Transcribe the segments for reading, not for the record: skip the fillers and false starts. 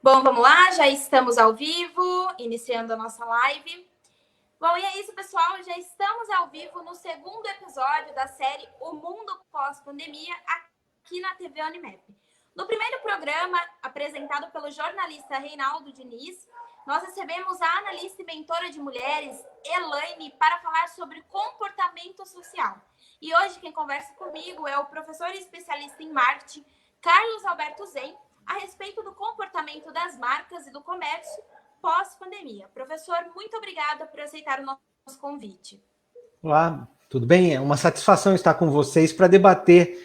Bom, vamos lá, já estamos ao vivo, iniciando a nossa live. Bom, e é isso, pessoal, já estamos ao vivo no segundo episódio da série O Mundo Pós-Pandemia, aqui na TV Unimap. No primeiro programa, apresentado pelo jornalista Reinaldo Diniz, nós recebemos a analista e mentora de mulheres, Elaine, para falar sobre comportamento social. E hoje quem conversa comigo é o professor e especialista em marketing, Carlos Alberto Zen, a respeito do comportamento das marcas e do comércio pós-pandemia. Professor, muito obrigada por aceitar o nosso convite. Olá, tudo bem? É uma satisfação estar com vocês para debater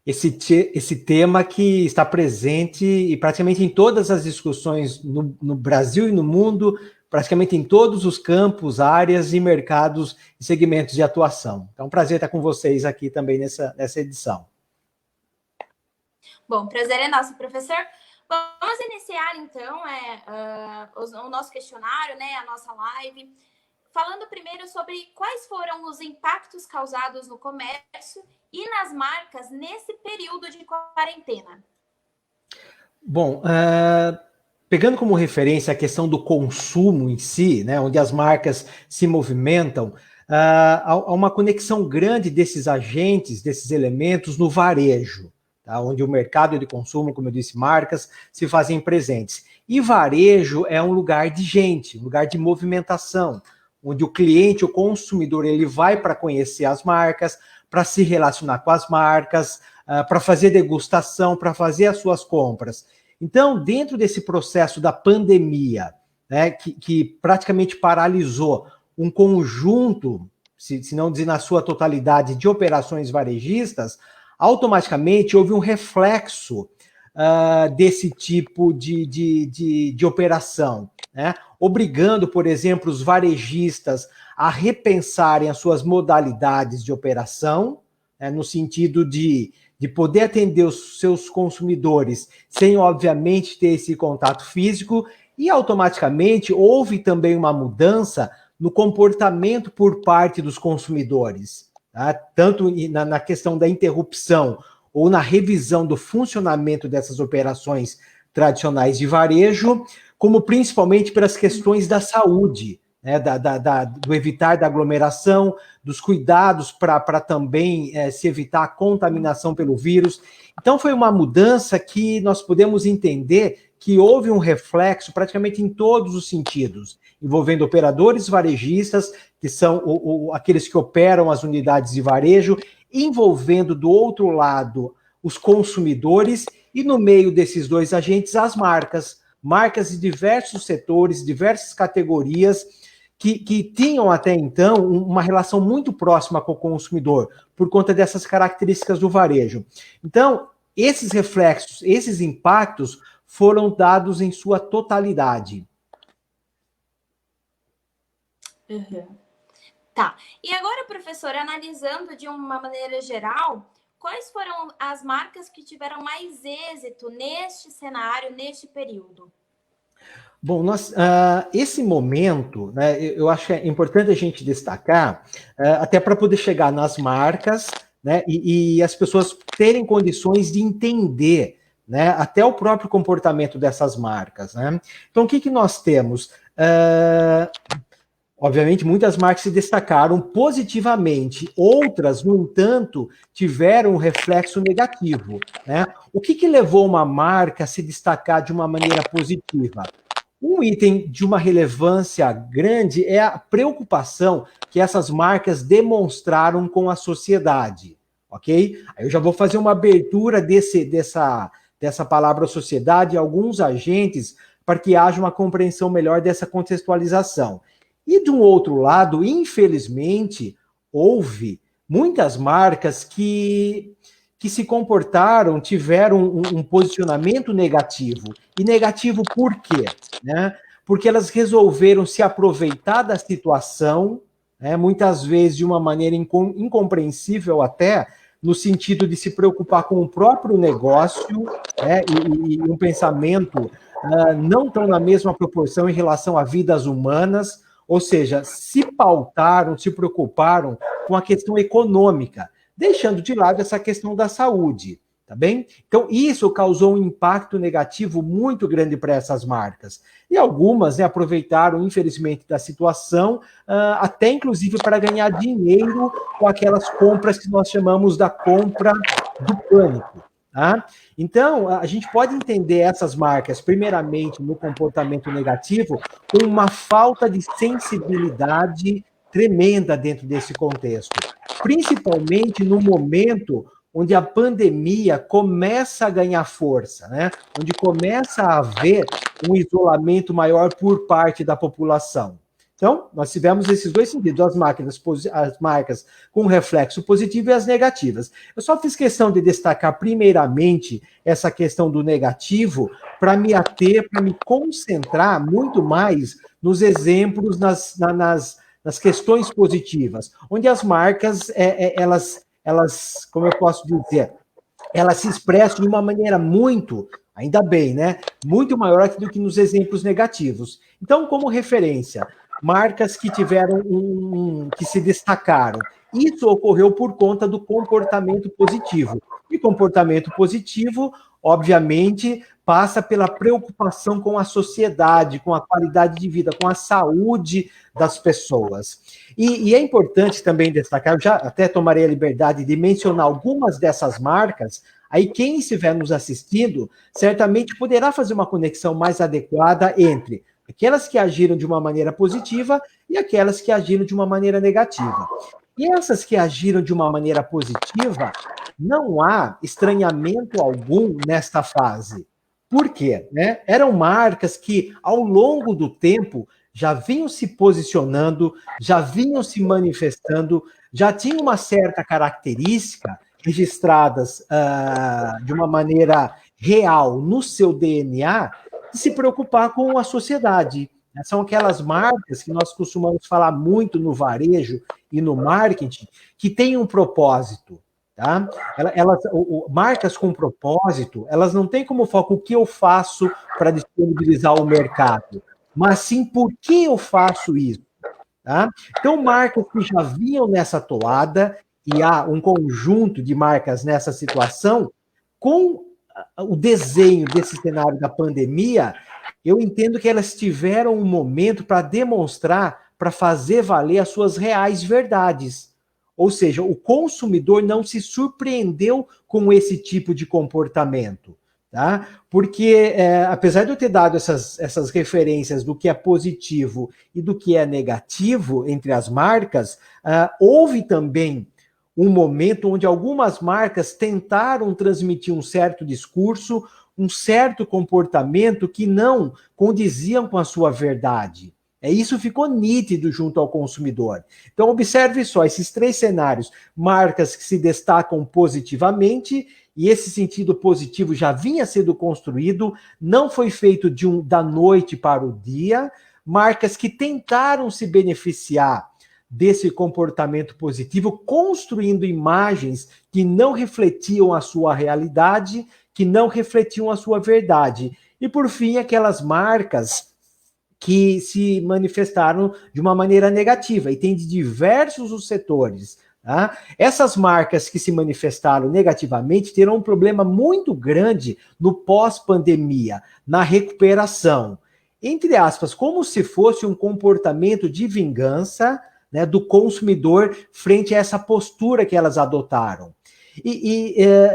esse tema que está presente e praticamente em todas as discussões no Brasil e no mundo, praticamente em todos os campos, áreas e mercados e segmentos de atuação. Então, é um prazer estar com vocês aqui também nessa edição. Bom, prazer é nosso, professor. Vamos iniciar, então, o nosso questionário, né, a nossa live, falando primeiro sobre quais foram os impactos causados no comércio e nas marcas nesse período de quarentena. Bom, pegando como referência a questão do consumo em si, né, onde as marcas se movimentam, há uma conexão grande desses agentes, desses elementos no varejo. Tá, onde o mercado de consumo, como eu disse, marcas, se fazem presentes. E varejo é um lugar de gente, um lugar de movimentação, onde o cliente, o consumidor, ele vai para conhecer as marcas, para se relacionar com as marcas, para fazer degustação, para fazer as suas compras. Então, dentro desse processo da pandemia, né, que praticamente paralisou um conjunto, se não dizer na sua totalidade, de operações varejistas, automaticamente houve um reflexo desse tipo de operação, né? Obrigando, por exemplo, os varejistas a repensarem as suas modalidades de operação, né, no sentido de poder atender os seus consumidores sem, obviamente, ter esse contato físico, e automaticamente houve também uma mudança no comportamento por parte dos consumidores. Tá? Tanto na questão da interrupção ou na revisão do funcionamento dessas operações tradicionais de varejo, como principalmente pelas questões da saúde, né? Do evitar da aglomeração, dos cuidados para também se evitar a contaminação pelo vírus. Então, foi uma mudança que nós podemos entender que houve um reflexo praticamente em todos os sentidos, envolvendo operadores varejistas, que são aqueles que operam as unidades de varejo, envolvendo do outro lado os consumidores e no meio desses dois agentes as marcas de diversos setores, diversas categorias, que tinham até então uma relação muito próxima com o consumidor, por conta dessas características do varejo. Então, esses reflexos, esses impactos foram dados em sua totalidade. Uhum. Tá. E agora, professor, analisando de uma maneira geral, quais foram as marcas que tiveram mais êxito neste cenário, neste período? Bom, esse momento, né, eu acho que é importante a gente destacar, até para poder chegar nas marcas, né, e as pessoas terem condições de entender, né, até o próprio comportamento dessas marcas. Né? Então, o que nós temos? Obviamente, muitas marcas se destacaram positivamente, outras, no entanto, tiveram um reflexo negativo. Né? O que levou uma marca a se destacar de uma maneira positiva? Um item de uma relevância grande é a preocupação que essas marcas demonstraram com a sociedade, ok? Aí eu já vou fazer uma abertura dessa palavra sociedade, alguns agentes, para que haja uma compreensão melhor dessa contextualização. E, de um outro lado, infelizmente, houve muitas marcas que se comportaram, tiveram um posicionamento negativo. E negativo por quê? Né? Porque elas resolveram se aproveitar da situação, né, muitas vezes de uma maneira incompreensível até, no sentido de se preocupar com o próprio negócio, né, e um pensamento não tão na mesma proporção em relação a vidas humanas, ou seja, se pautaram, se preocuparam com a questão econômica, deixando de lado essa questão da saúde. tá bem? Então, isso causou um impacto negativo muito grande para essas marcas. E algumas, né, aproveitaram, infelizmente, da situação, até inclusive para ganhar dinheiro com aquelas compras que nós chamamos da compra do pânico. Tá? Então, a gente pode entender essas marcas, primeiramente, no comportamento negativo, com uma falta de sensibilidade tremenda dentro desse contexto, principalmente no momento onde a pandemia começa a ganhar força, né? Onde começa a haver um isolamento maior por parte da população. Então, nós tivemos esses dois sentidos, as marcas com reflexo positivo e as negativas. Eu só fiz questão de destacar, primeiramente, essa questão do negativo, para me ater, para me concentrar muito mais nos exemplos, nas questões positivas, onde as marcas, elas, como eu posso dizer, elas se expressam de uma maneira muito, ainda bem, né? Muito maior do que nos exemplos negativos. Então, como referência, marcas que tiveram que se destacaram. Isso ocorreu por conta do comportamento positivo. E comportamento positivo, obviamente, passa pela preocupação com a sociedade, com a qualidade de vida, com a saúde das pessoas. E é importante também destacar, eu já até tomarei a liberdade de mencionar algumas dessas marcas, aí quem estiver nos assistindo, certamente poderá fazer uma conexão mais adequada entre aquelas que agiram de uma maneira positiva e aquelas que agiram de uma maneira negativa. E essas que agiram de uma maneira positiva, não há estranhamento algum nesta fase. Por quê? Né? Eram marcas que, ao longo do tempo, já vinham se posicionando, já vinham se manifestando, já tinham uma certa característica registradas de uma maneira real no seu DNA, de se preocupar com a sociedade. São aquelas marcas que nós costumamos falar muito no varejo e no marketing, que têm um propósito. Tá? Marcas com propósito, elas não têm como foco o que eu faço para disponibilizar o mercado, mas sim por que eu faço isso. Tá? Então, marcas que já vinham nessa toada, e há um conjunto de marcas nessa situação, com o desenho desse cenário da pandemia, eu entendo que elas tiveram um momento para demonstrar, para fazer valer as suas reais verdades. Ou seja, o consumidor não se surpreendeu com esse tipo de comportamento. Tá? Porque, apesar de eu ter dado essas referências do que é positivo e do que é negativo entre as marcas, houve também um momento onde algumas marcas tentaram transmitir um certo discurso, um certo comportamento que não condiziam com a sua verdade. Isso ficou nítido junto ao consumidor. Então, observe só esses três cenários. Marcas que se destacam positivamente, e esse sentido positivo já vinha sendo construído, não foi feito da noite para o dia. Marcas que tentaram se beneficiar desse comportamento positivo, construindo imagens que não refletiam a sua realidade, que não refletiam a sua verdade. E, por fim, aquelas marcas que se manifestaram de uma maneira negativa, e tem de diversos os setores. Tá? Essas marcas que se manifestaram negativamente terão um problema muito grande no pós-pandemia, na recuperação. Entre aspas, como se fosse um comportamento de vingança, né, do consumidor frente a essa postura que elas adotaram.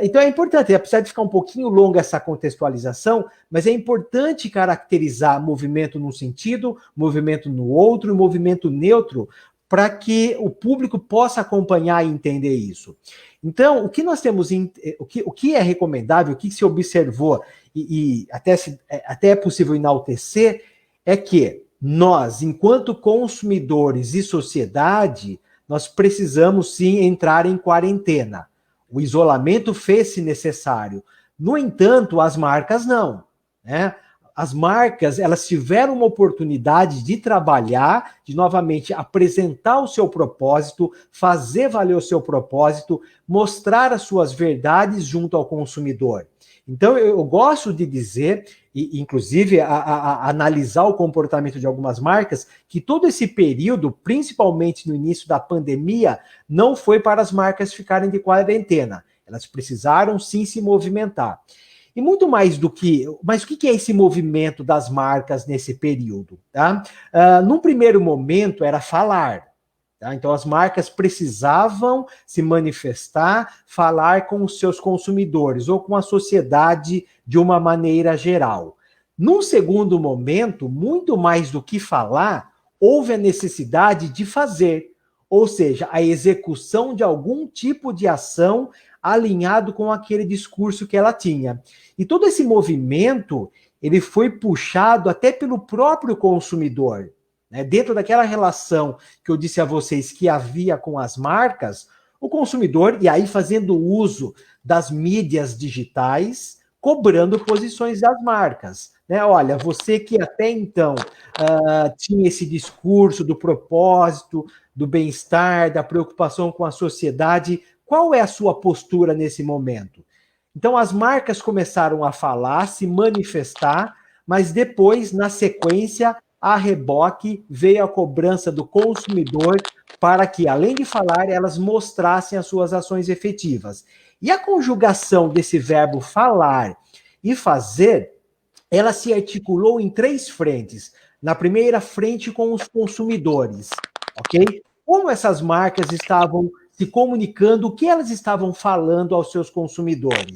Então é importante, apesar de ficar um pouquinho longa essa contextualização, mas é importante caracterizar movimento num sentido, movimento no outro e movimento neutro, para que o público possa acompanhar e entender isso. Então, o que nós temos, o que é recomendável, o que se observou, e até é possível enaltecer, é que nós, enquanto consumidores e sociedade, nós precisamos sim entrar em quarentena. O isolamento fez-se necessário. No entanto, as marcas não. Né? As marcas, elas tiveram uma oportunidade de trabalhar, de novamente apresentar o seu propósito, fazer valer o seu propósito, mostrar as suas verdades junto ao consumidor. Então, eu gosto de dizer, e inclusive a analisar o comportamento de algumas marcas, que todo esse período, principalmente no início da pandemia, não foi para as marcas ficarem de quarentena. Elas precisaram sim se movimentar. E muito mais do que... Mas o que é esse movimento das marcas nesse período? Tá? Num primeiro momento era falar. Tá? Então as marcas precisavam se manifestar, falar com os seus consumidores ou com a sociedade de uma maneira geral. Num segundo momento, muito mais do que falar, houve a necessidade de fazer, ou seja, a execução de algum tipo de ação alinhado com aquele discurso que ela tinha. E todo esse movimento, ele foi puxado até pelo próprio consumidor, né? Dentro daquela relação que eu disse a vocês que havia com as marcas, o consumidor, e aí fazendo uso das mídias digitais, cobrando posições das marcas. Né? Olha, você que até então tinha esse discurso do propósito, do bem-estar, da preocupação com a sociedade, qual é a sua postura nesse momento? Então, as marcas começaram a falar, se manifestar, mas depois, na sequência, a reboque, veio a cobrança do consumidor para que, além de falar, elas mostrassem as suas ações efetivas. E a conjugação desse verbo falar e fazer, ela se articulou em 3 frentes. Na primeira frente, com os consumidores, ok? Como essas marcas estavam se comunicando, o que elas estavam falando aos seus consumidores.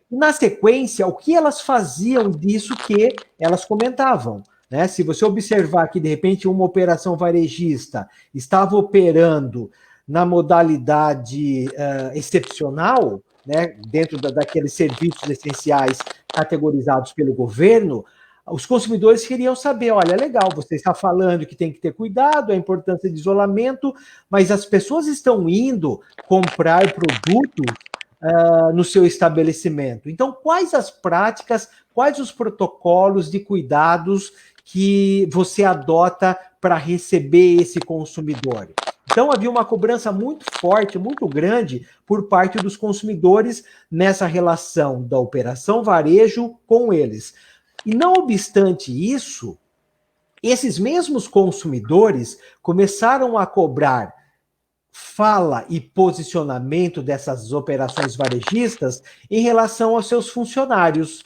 Na sequência, o que elas faziam disso que elas comentavam. Né? Se você observar que, de repente, uma operação varejista estava operando na modalidade excepcional, né? Dentro daqueles serviços essenciais categorizados pelo governo, os consumidores queriam saber, olha, legal, você está falando que tem que ter cuidado, a importância de isolamento, mas as pessoas estão indo comprar produtos no seu estabelecimento. Então, quais as práticas, quais os protocolos de cuidados que você adota para receber esse consumidor? Então, havia uma cobrança muito forte, muito grande, por parte dos consumidores nessa relação da operação varejo com eles. E não obstante isso, esses mesmos consumidores começaram a cobrar fala e posicionamento dessas operações varejistas em relação aos seus funcionários.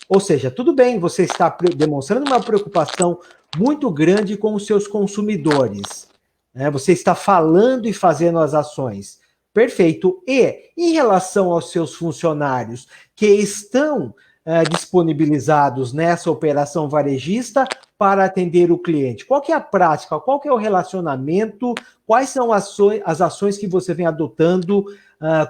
Ou seja, tudo bem, você está demonstrando uma preocupação muito grande com os seus consumidores, né? Você está falando e fazendo as ações. Perfeito. E em relação aos seus funcionários que estão disponibilizados nessa operação varejista para atender o cliente? Qual que é a prática? Qual que é o relacionamento? Quais são as ações que você vem adotando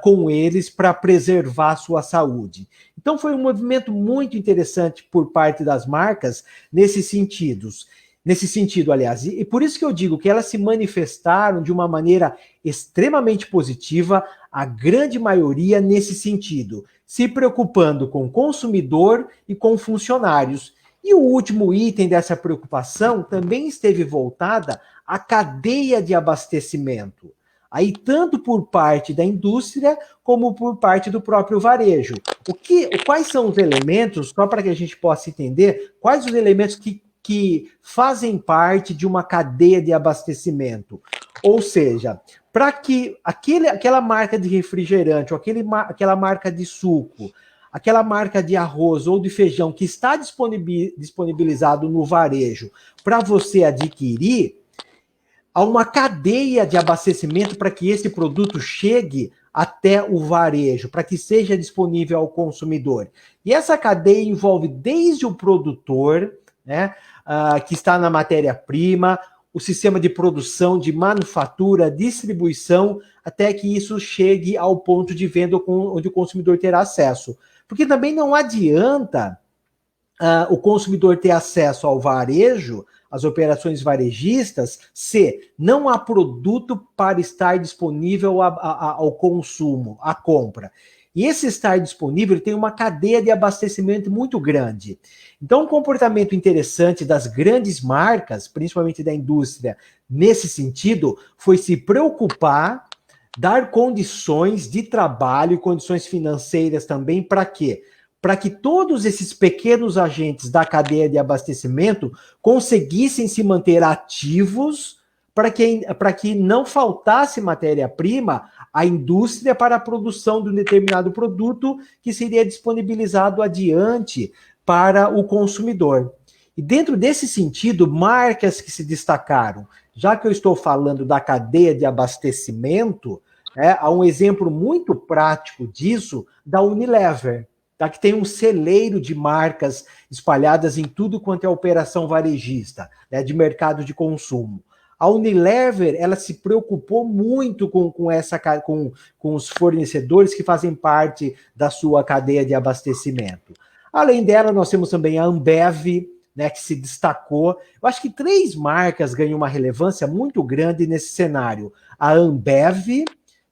com eles para preservar a sua saúde? Então, foi um movimento muito interessante por parte das marcas nesse sentido, aliás. E por isso que eu digo que elas se manifestaram de uma maneira extremamente positiva, a grande maioria nesse sentido, se preocupando com o consumidor e com funcionários. E o último item dessa preocupação também esteve voltada à cadeia de abastecimento. Aí, tanto por parte da indústria, como por parte do próprio varejo. Quais são os elementos, só para que a gente possa entender, quais os elementos que fazem parte de uma cadeia de abastecimento? Ou seja, para que aquela marca de refrigerante, ou aquela marca de suco, aquela marca de arroz ou de feijão que está disponibilizado no varejo para você adquirir, há uma cadeia de abastecimento para que esse produto chegue até o varejo, para que seja disponível ao consumidor. E essa cadeia envolve desde o produtor, né, que está na matéria-prima, o sistema de produção, de manufatura, distribuição, até que isso chegue ao ponto de venda onde o consumidor terá acesso. Porque também não adianta o consumidor ter acesso ao varejo, às operações varejistas, se não há produto para estar disponível ao consumo, à compra. E esse estar disponível tem uma cadeia de abastecimento muito grande. Então, um comportamento interessante das grandes marcas, principalmente da indústria, nesse sentido, foi se preocupar, dar condições de trabalho e condições financeiras também, para quê? Para que todos esses pequenos agentes da cadeia de abastecimento conseguissem se manter ativos para que não faltasse matéria-prima à indústria para a produção de um determinado produto que seria disponibilizado adiante para o consumidor. E dentro desse sentido, marcas que se destacaram, já que eu estou falando da cadeia de abastecimento, há um exemplo muito prático disso da Unilever, tá? Que tem um celeiro de marcas espalhadas em tudo quanto é operação varejista, né, de mercado de consumo. A Unilever, ela se preocupou muito com os fornecedores que fazem parte da sua cadeia de abastecimento. Além dela, nós temos também a Ambev, né, que se destacou. Eu acho que 3 marcas ganham uma relevância muito grande nesse cenário. A Ambev,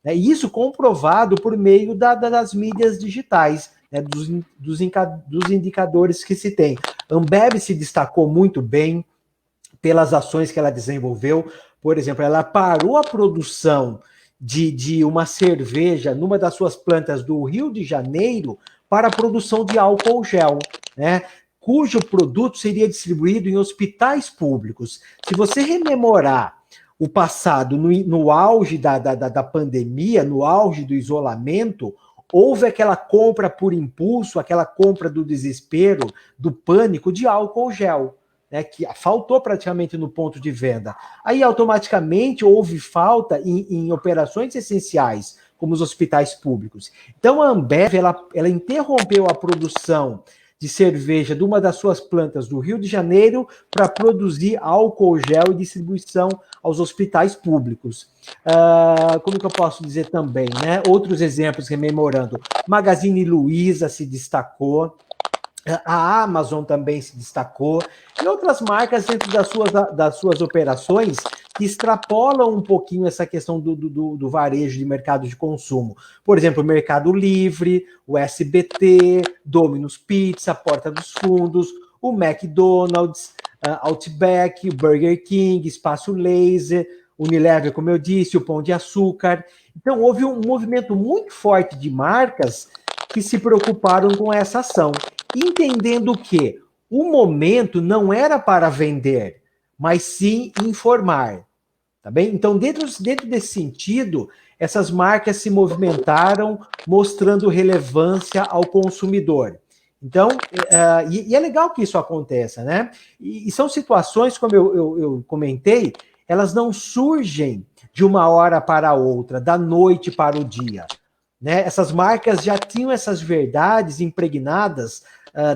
né, e isso comprovado por meio das mídias digitais, né, dos indicadores que se tem. A Ambev se destacou muito bem pelas ações que ela desenvolveu. Por exemplo, ela parou a produção de uma cerveja numa das suas plantas do Rio de Janeiro para a produção de álcool gel, né? Cujo produto seria distribuído em hospitais públicos. Se você rememorar o passado, no auge da pandemia, no auge do isolamento, houve aquela compra por impulso, aquela compra do desespero, do pânico de álcool gel, né, que faltou praticamente no ponto de venda. Aí, automaticamente, houve falta em operações essenciais, como os hospitais públicos. Então, a Ambev, ela interrompeu a produção de cerveja de uma das suas plantas do Rio de Janeiro para produzir álcool gel e distribuição aos hospitais públicos. Como que eu posso dizer também, né? Outros exemplos, rememorando. Magazine Luiza se destacou, a Amazon também se destacou, e outras marcas dentro das suas operações que extrapolam um pouquinho essa questão do varejo de mercado de consumo. Por exemplo, o Mercado Livre, o SBT, Domino's Pizza, Porta dos Fundos, o McDonald's, Outback, o Burger King, Espaço Laser, Unilever, como eu disse, o Pão de Açúcar. Então, houve um movimento muito forte de marcas que se preocuparam com essa ação, entendendo que o momento não era para vender, mas sim informar, tá bem? Então, dentro desse sentido, essas marcas se movimentaram mostrando relevância ao consumidor. Então, e é legal que isso aconteça, né? E são situações, como eu comentei, elas não surgem de uma hora para outra, da noite para o dia, né? Essas marcas já tinham essas verdades impregnadas,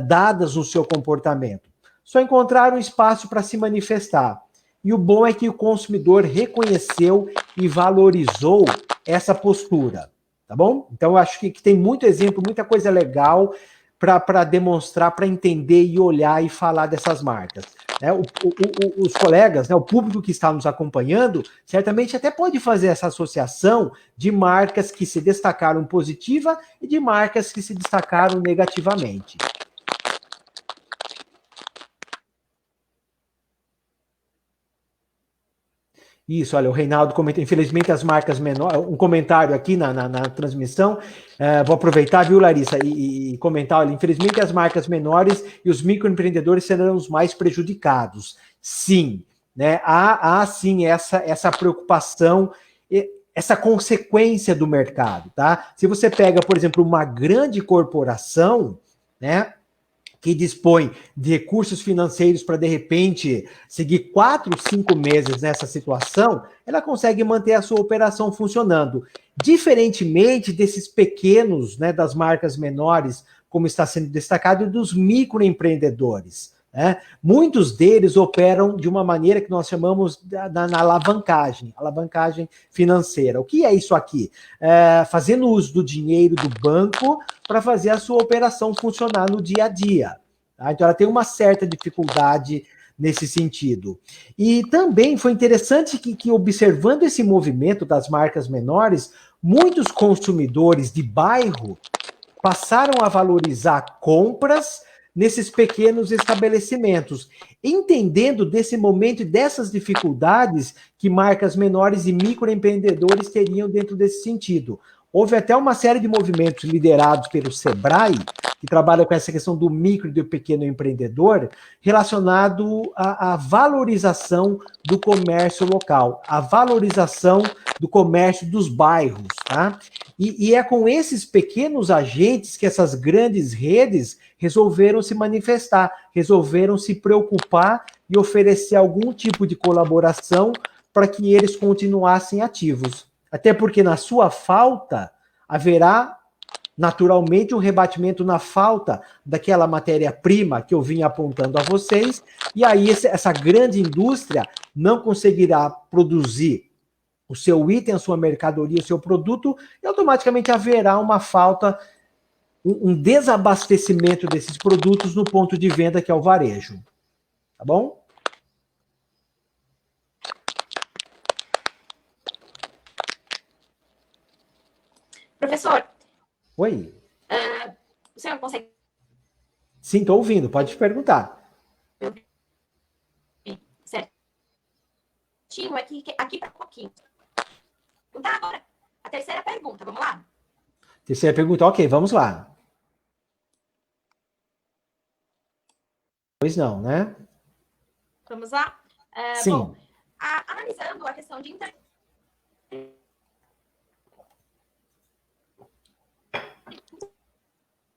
dadas no seu comportamento. Só encontraram espaço para se manifestar. E o bom é que o consumidor reconheceu e valorizou essa postura, tá bom? Então, eu acho que tem muito exemplo, muita coisa legal para demonstrar, para entender e olhar e falar dessas marcas. Os colegas, né, o público que está nos acompanhando, certamente até pode fazer essa associação de marcas que se destacaram positiva e de marcas que se destacaram negativamente. Isso, olha, o Reinaldo comenta, infelizmente as marcas menores, um comentário aqui na transmissão, vou aproveitar, viu, Larissa, e comentar, olha, infelizmente as marcas menores e os microempreendedores serão os mais prejudicados. Sim, né, há sim essa preocupação, essa consequência do mercado, tá? Se você pega, por exemplo, uma grande corporação, né, que dispõe de recursos financeiros para, de repente, seguir 4, 5 meses nessa situação, ela consegue manter a sua operação funcionando. Diferentemente desses pequenos, né, das marcas menores, como está sendo destacado, e dos microempreendedores, né? Muitos deles operam de uma maneira que nós chamamos na alavancagem financeira. O que é isso aqui? Fazendo uso do dinheiro do banco para fazer a sua operação funcionar no dia a dia. Tá? Então, ela tem uma certa dificuldade nesse sentido. E também foi interessante que observando esse movimento das marcas menores, muitos consumidores de bairro passaram a valorizar compras nesses pequenos estabelecimentos, entendendo desse momento e dessas dificuldades que marcas menores e microempreendedores teriam dentro desse sentido. Houve até uma série de movimentos liderados pelo Sebrae que trabalha com essa questão do micro e do pequeno empreendedor, relacionado à valorização do comércio local, a valorização do comércio dos bairros, tá? E é com esses pequenos agentes que essas grandes redes resolveram se manifestar, resolveram se preocupar e oferecer algum tipo de colaboração para que eles continuassem ativos. Até porque na sua falta haverá naturalmente um rebatimento na falta daquela matéria-prima que eu vim apontando a vocês, e aí essa grande indústria não conseguirá produzir o seu item, a sua mercadoria, o seu produto, e automaticamente haverá uma falta, um desabastecimento desses produtos no ponto de venda, que é o varejo. Tá bom? Professor. Oi. O senhor consegue... Sim, estou ouvindo. Pode perguntar. Certinho, aqui para um pouquinho. Então, agora, a terceira pergunta. Vamos lá? Terceira pergunta. Ok, vamos lá. Pois não, né? Vamos lá? Sim. Bom, analisando a questão de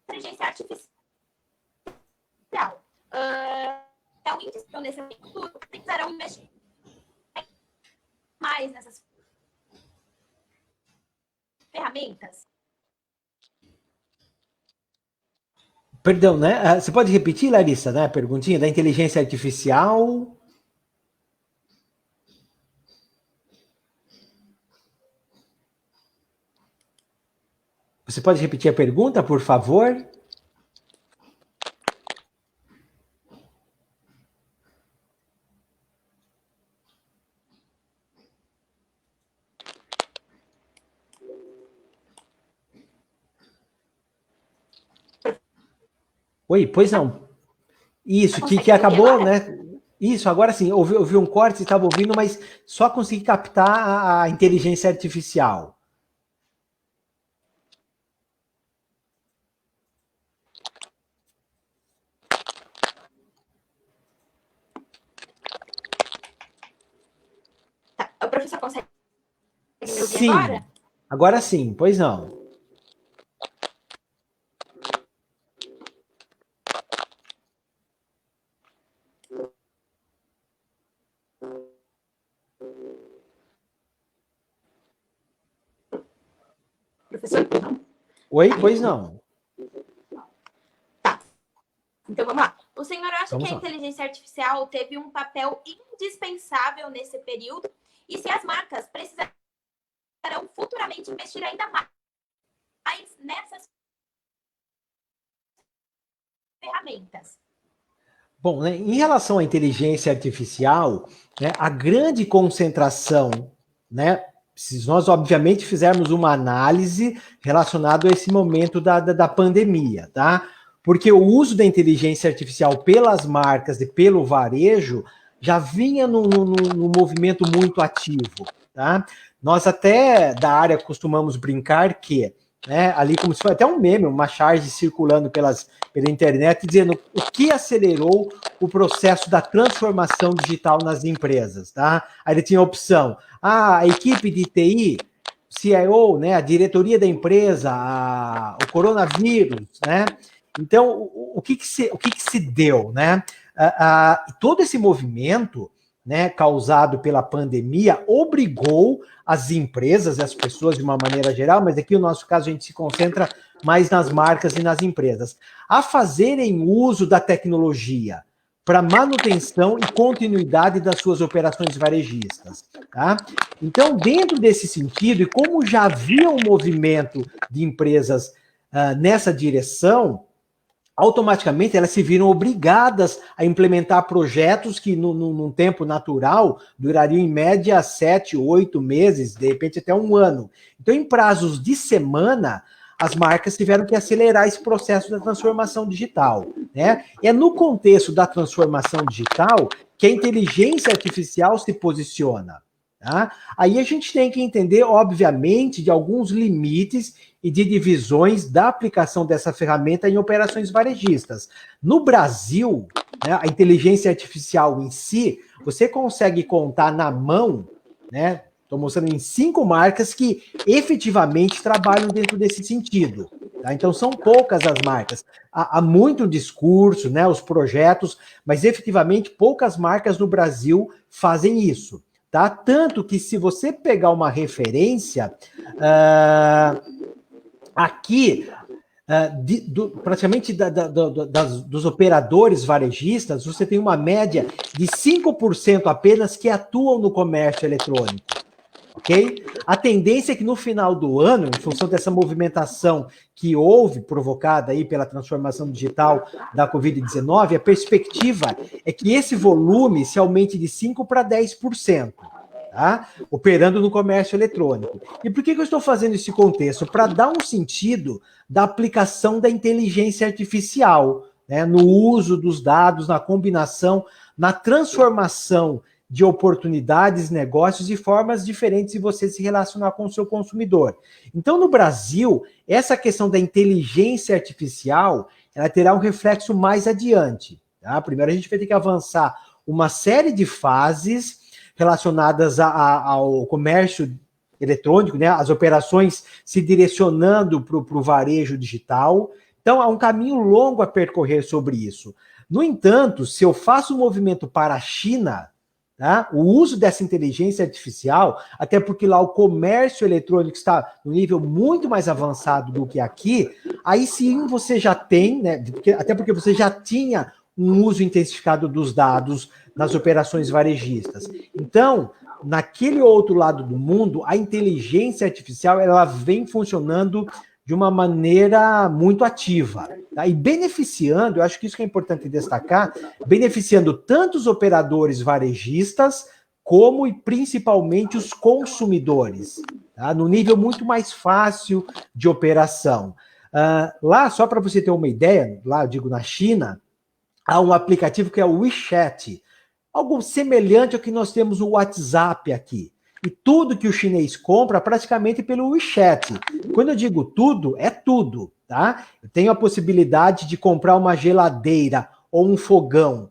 inteligência artificial. É o índice nesse futuro que precisarão investir mais nessas ferramentas. Perdão, né? Você pode repetir, Larissa, né? A perguntinha da inteligência artificial. Você pode repetir a pergunta, por favor? Oi, pois não. Isso, que acabou, né? Isso, agora sim, ouvi um corte, estava ouvindo, mas só consegui captar a inteligência artificial. Tá, o professor consegue me ouvir sim, agora? Agora sim, pois não. Professor? Oi, pois não. Tá. Então vamos lá. O senhor acha Vamos que a lá. inteligência artificial teve um papel indispensável nesse período? E se as marcas precisarão futuramente investir ainda mais nessas ferramentas? Bom, né, em relação à inteligência artificial, né, a grande concentração, né, se nós obviamente fizermos uma análise relacionada a esse momento da pandemia, tá? Porque o uso da inteligência artificial pelas marcas e pelo varejo já vinha num movimento muito ativo, tá? Nós até da área costumamos brincar que, né, ali como se fosse até um meme, uma charge circulando pela internet, dizendo o que acelerou o processo da transformação digital nas empresas, tá? Aí ele tinha a opção, a equipe de TI, CIO, né, a diretoria da empresa, o coronavírus, né? Então, o que se deu, né? Todo esse movimento, né, causado pela pandemia, obrigou as empresas e as pessoas de uma maneira geral, mas aqui no nosso caso a gente se concentra mais nas marcas e nas empresas, a fazerem uso da tecnologia para manutenção e continuidade das suas operações varejistas, tá? Então, dentro desse sentido, e como já havia um movimento de empresas nessa direção, automaticamente elas se viram obrigadas a implementar projetos que, num tempo natural, durariam em média 7, 8 meses, de repente até um ano. Então, em prazos de semana, as marcas tiveram que acelerar esse processo da transformação digital, né? É no contexto da transformação digital que a inteligência artificial se posiciona, Tá? Aí a gente tem que entender, obviamente, de alguns limites e de divisões da aplicação dessa ferramenta em operações varejistas. No Brasil, né, a inteligência artificial em si, você consegue contar na mão, né? Estou mostrando em 5 marcas que efetivamente trabalham dentro desse sentido. Tá? Então são poucas as marcas. Há muito discurso, né, os projetos, mas efetivamente poucas marcas no Brasil fazem isso. Tá? Tanto que se você pegar uma referência, aqui, praticamente dos operadores varejistas, você tem uma média de 5% apenas que atuam no comércio eletrônico. Ok? A tendência é que no final do ano, em função dessa movimentação que houve, provocada aí pela transformação digital da Covid-19, a perspectiva é que esse volume se aumente de 5% para 10%. Tá? Operando no comércio eletrônico. E por que eu estou fazendo esse contexto? Para dar um sentido da aplicação da inteligência artificial, né, no uso dos dados, na combinação, na transformação de oportunidades, negócios e formas diferentes de você se relacionar com o seu consumidor. Então, no Brasil, essa questão da inteligência artificial, ela terá um reflexo mais adiante. Tá? Primeiro, a gente vai ter que avançar uma série de fases relacionadas ao comércio eletrônico, né? As operações se direcionando para o varejo digital. Então, há um caminho longo a percorrer sobre isso. No entanto, se eu faço um movimento para a China, tá? O uso dessa inteligência artificial, até porque lá o comércio eletrônico está no nível muito mais avançado do que aqui, aí sim você já tem, né? Até porque você já tinha um uso intensificado dos dados nas operações varejistas. Então, naquele outro lado do mundo, a inteligência artificial ela vem funcionando de uma maneira muito ativa. Tá? E beneficiando, eu acho que isso que é importante destacar, beneficiando tanto os operadores varejistas, como e principalmente os consumidores, tá? No nível muito mais fácil de operação. Lá, só para você ter uma ideia, lá eu digo na China, há um aplicativo que é o WeChat, algo semelhante ao que nós temos o WhatsApp aqui. E tudo que o chinês compra praticamente pelo WeChat. Quando eu digo tudo, é tudo, tá? Eu tenho a possibilidade de comprar uma geladeira ou um fogão.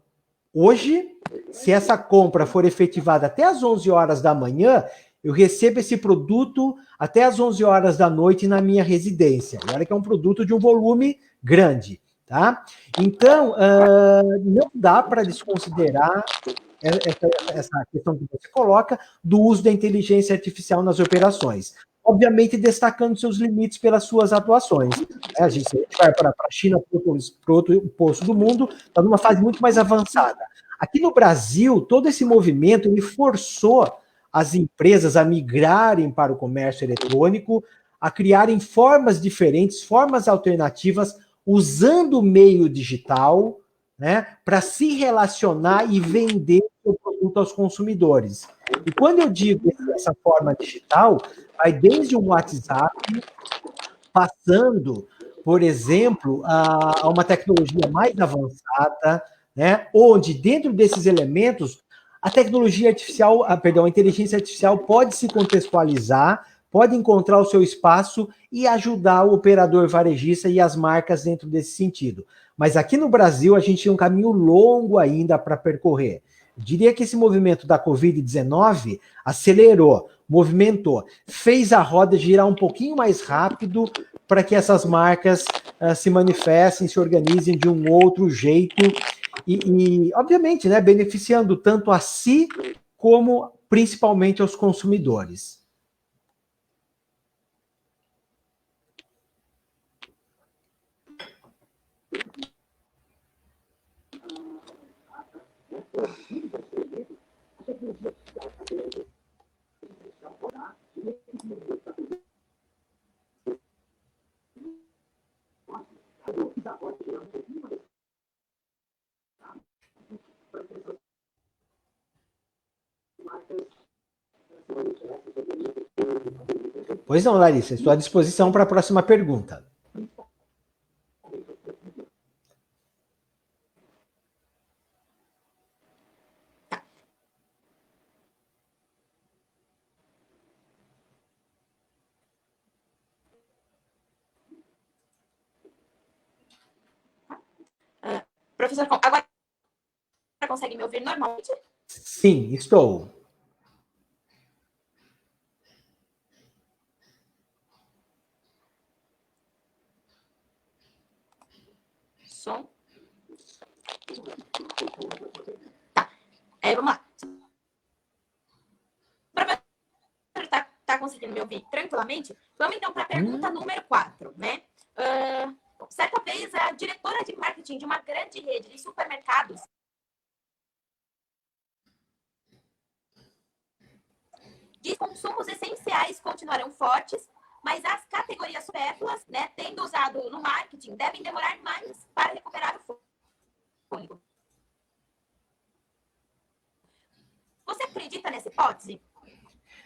Hoje, se essa compra for efetivada até às 11 horas da manhã, eu recebo esse produto até às 11 horas da noite na minha residência. E olha que é um produto de um volume grande, tá? Então, não dá para desconsiderar essa questão que você coloca do uso da inteligência artificial nas operações. Obviamente, destacando seus limites pelas suas atuações. A gente vai para a China, para outro posto do mundo, está numa fase muito mais avançada. Aqui no Brasil, todo esse movimento ele forçou as empresas a migrarem para o comércio eletrônico, a criarem formas diferentes, formas alternativas, usando o meio digital, né, para se relacionar e vender o produto aos consumidores. E quando eu digo essa forma digital, vai desde o WhatsApp, passando, por exemplo, a uma tecnologia mais avançada, né, onde dentro desses elementos a tecnologia artificial, a inteligência artificial pode se contextualizar, pode encontrar o seu espaço e ajudar o operador varejista e as marcas dentro desse sentido. Mas aqui no Brasil, a gente tem um caminho longo ainda para percorrer. Eu diria que esse movimento da Covid-19 acelerou, movimentou, fez a roda girar um pouquinho mais rápido para que essas marcas se manifestem, se organizem de um outro jeito obviamente, né, beneficiando tanto a si como principalmente aos consumidores. Pois não, Larissa, estou à disposição para a próxima pergunta. Professor, agora consegue me ouvir normalmente? Sim, estou. Som. Tá. Vamos lá. Professor, tá conseguindo me ouvir tranquilamente? Vamos então para a pergunta número 4, né? Certa vez, a diretora de marketing de uma grande rede de supermercados diz que consumos essenciais continuarão fortes, mas as categorias supérfluas, né, tendo usado no marketing, devem demorar mais para recuperar o fôlego. Você acredita nessa hipótese?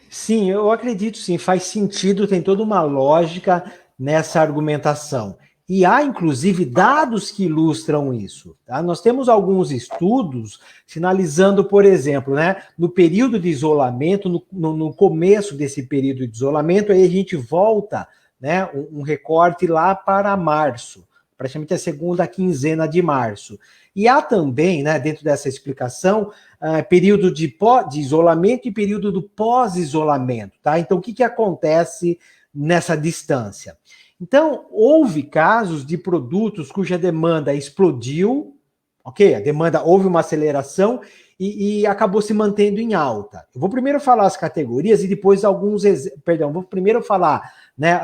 Sim, eu acredito sim, faz sentido, tem toda uma lógica nessa argumentação. E há, inclusive, dados que ilustram isso. Tá? Nós temos alguns estudos sinalizando, por exemplo, né, no período de isolamento, no começo desse período de isolamento, aí a gente volta, né, um recorte lá para março, praticamente a segunda quinzena de março. E há também, né, dentro dessa explicação, período de isolamento e período do pós-isolamento, tá? Então, o que acontece nessa distância? Então, houve casos de produtos cuja demanda explodiu, ok? A demanda, houve uma aceleração e acabou se mantendo em alta. Eu vou primeiro falar as categorias e depois vou primeiro falar, né,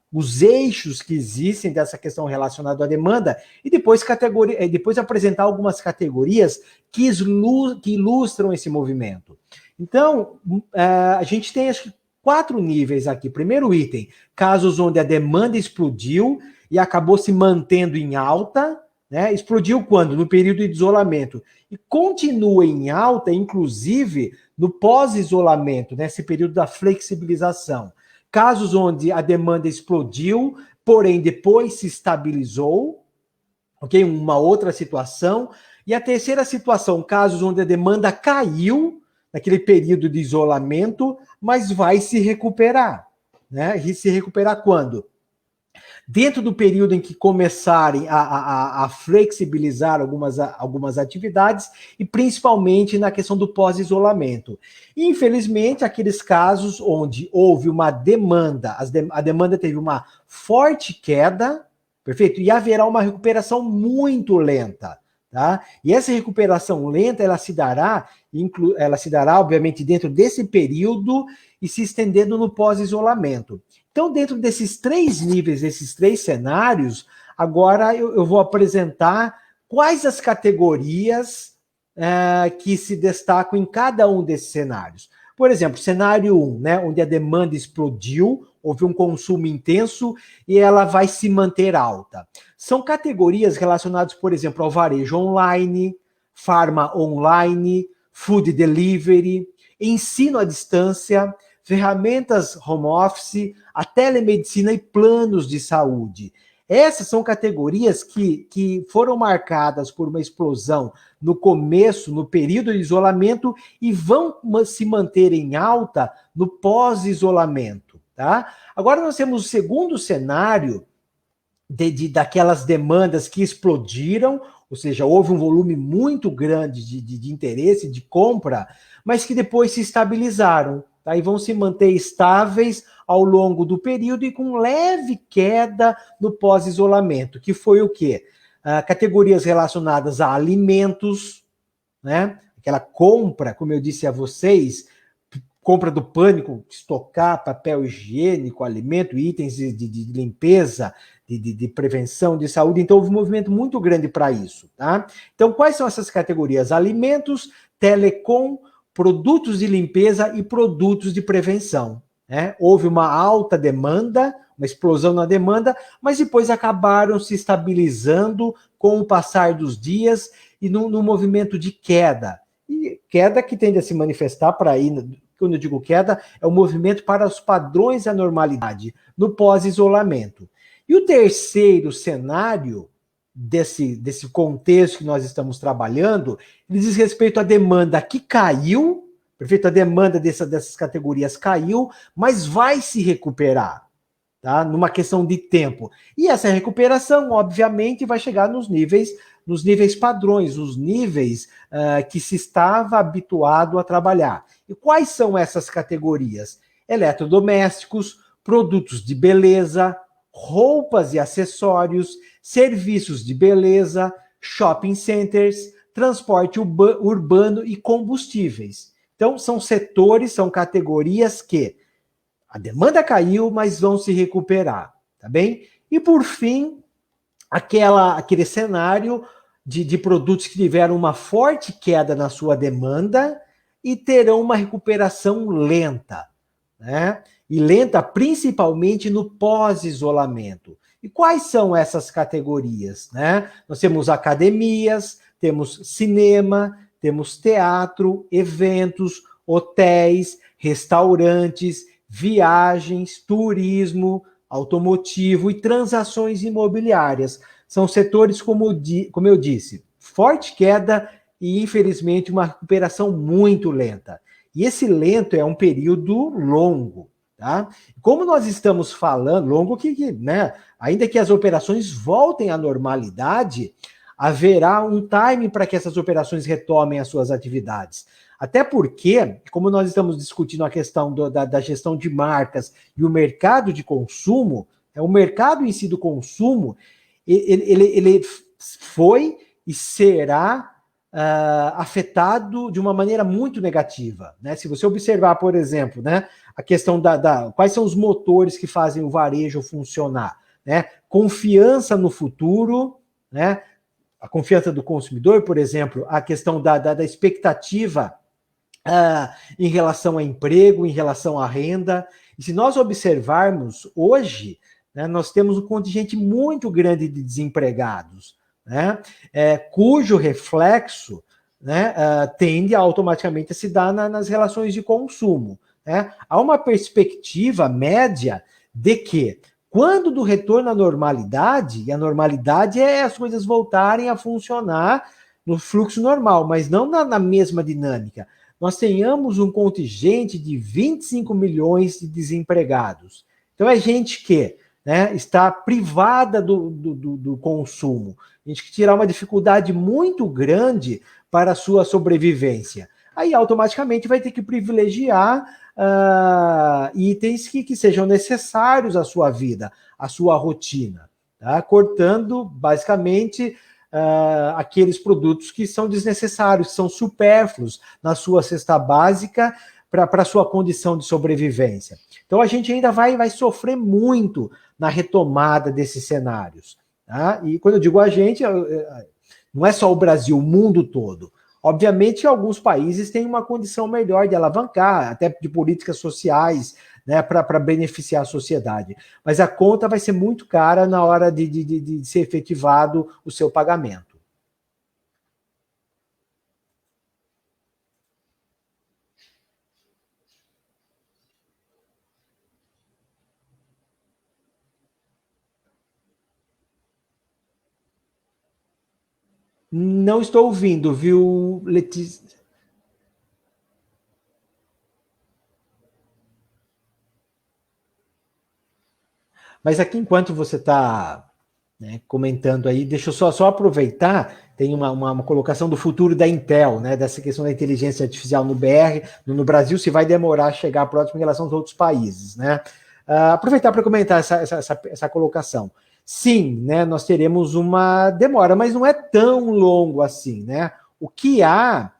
os eixos que existem dessa questão relacionada à demanda e depois apresentar algumas categorias que ilustram esse movimento. Então, a gente tem acho que 4 níveis aqui. Primeiro item, casos onde a demanda explodiu e acabou se mantendo em alta, né? Explodiu quando? No período de isolamento. E continua em alta, inclusive, no pós-isolamento, nesse período da flexibilização. Casos onde a demanda explodiu, porém depois se estabilizou, ok? Uma outra situação. E a terceira situação, casos onde a demanda caiu, naquele período de isolamento, mas vai se recuperar. Né? E se recuperar quando? Dentro do período em que começarem a flexibilizar algumas atividades e principalmente na questão do pós-isolamento. Infelizmente, aqueles casos onde houve uma demanda, a demanda teve uma forte queda, perfeito? E haverá uma recuperação muito lenta. Tá? E essa recuperação lenta, ela se dará, obviamente, dentro desse período e se estendendo no pós-isolamento. Então, dentro desses 3 níveis, desses 3 cenários, agora eu vou apresentar quais as categorias que se destacam em cada um desses cenários. Por exemplo, cenário 1, né, onde a demanda explodiu, houve um consumo intenso e ela vai se manter alta. São categorias relacionadas, por exemplo, ao varejo online, farma online, food delivery, ensino à distância, ferramentas home office, a telemedicina e planos de saúde. Essas são categorias que foram marcadas por uma explosão no começo, no período de isolamento, e vão se manter em alta no pós-isolamento. Tá? Agora nós temos o segundo cenário daquelas demandas que explodiram, ou seja, houve um volume muito grande de interesse, de compra, mas que depois se estabilizaram. Tá? E vão se manter estáveis ao longo do período e com leve queda no pós-isolamento, que foi o quê? Categorias relacionadas a alimentos, né? Aquela compra, como eu disse a vocês, compra do pânico, estocar papel higiênico, alimento, itens de limpeza, de prevenção, de saúde. Então, houve um movimento muito grande para isso. Tá? Então, quais são essas categorias? Alimentos, telecom, produtos de limpeza e produtos de prevenção. Né? Houve uma alta demanda, uma explosão na demanda, mas depois acabaram se estabilizando com o passar dos dias e no movimento de queda. E queda que tende a se manifestar para aí, quando eu digo queda, é o movimento para os padrões da normalidade, no pós-isolamento. E o terceiro cenário desse contexto que nós estamos trabalhando, ele diz respeito à demanda que caiu, perfeito? A demanda dessas categorias caiu, mas vai se recuperar, tá? Numa questão de tempo. E essa recuperação, obviamente, vai chegar nos níveis nos níveis padrões, os níveis que se estava habituado a trabalhar. E quais são essas categorias? Eletrodomésticos, produtos de beleza, roupas e acessórios, serviços de beleza, shopping centers, transporte urbano e combustíveis. Então, são setores, são categorias que a demanda caiu, mas vão se recuperar, tá bem? E, por fim, aquele cenário de produtos que tiveram uma forte queda na sua demanda e terão uma recuperação lenta, né? E lenta principalmente no pós-isolamento. E quais são essas categorias, né? Nós temos academias, temos cinema, temos teatro, eventos, hotéis, restaurantes, viagens, turismo, automotivo e transações imobiliárias. São setores, como eu disse, forte queda e, infelizmente, uma recuperação muito lenta. E esse lento é um período longo, tá? Como nós estamos falando, longo né, ainda que as operações voltem à normalidade, haverá um time para que essas operações retomem as suas atividades. Até porque, como nós estamos discutindo a questão da gestão de marcas e o mercado de consumo, o mercado em si do consumo, ele foi e será afetado de uma maneira muito negativa, né? Se você observar, por exemplo, né, a questão quais são os motores que fazem o varejo funcionar, né? Confiança no futuro, né? A confiança do consumidor, por exemplo, a questão da expectativa em relação a emprego, em relação à renda. E se nós observarmos hoje, né, nós temos um contingente muito grande de desempregados, né, cujo reflexo, né, tende automaticamente a se dar nas relações de consumo, né? Há uma perspectiva média de que, quando do retorno à normalidade, e a normalidade é as coisas voltarem a funcionar no fluxo normal, mas não na mesma dinâmica, nós tenhamos um contingente de 25 milhões de desempregados. Então é gente que, né, está privada do consumo, gente que terá uma dificuldade muito grande para a sua sobrevivência. Aí automaticamente vai ter que privilegiar itens que sejam necessários à sua vida, à sua rotina, tá? Cortando basicamente aqueles produtos que são desnecessários, que são supérfluos na sua cesta básica para a sua condição de sobrevivência. Então a gente ainda vai sofrer muito na retomada desses cenários, tá? E quando eu digo a gente, não é só o Brasil, o mundo todo. Obviamente, alguns países têm uma condição melhor de alavancar, até de políticas sociais, né, para beneficiar a sociedade. Mas a conta vai ser muito cara na hora de ser efetivado o seu pagamento. Não estou ouvindo, viu, Letícia? Mas aqui, enquanto você está, né, comentando aí, deixa eu só aproveitar, tem uma colocação do futuro da Intel, né, dessa questão da inteligência artificial no BR, no Brasil, se vai demorar a chegar próximo em relação aos outros países, né? Aproveitar para comentar essa colocação. Sim, né, nós teremos uma demora, mas não é tão longo assim, né? O que há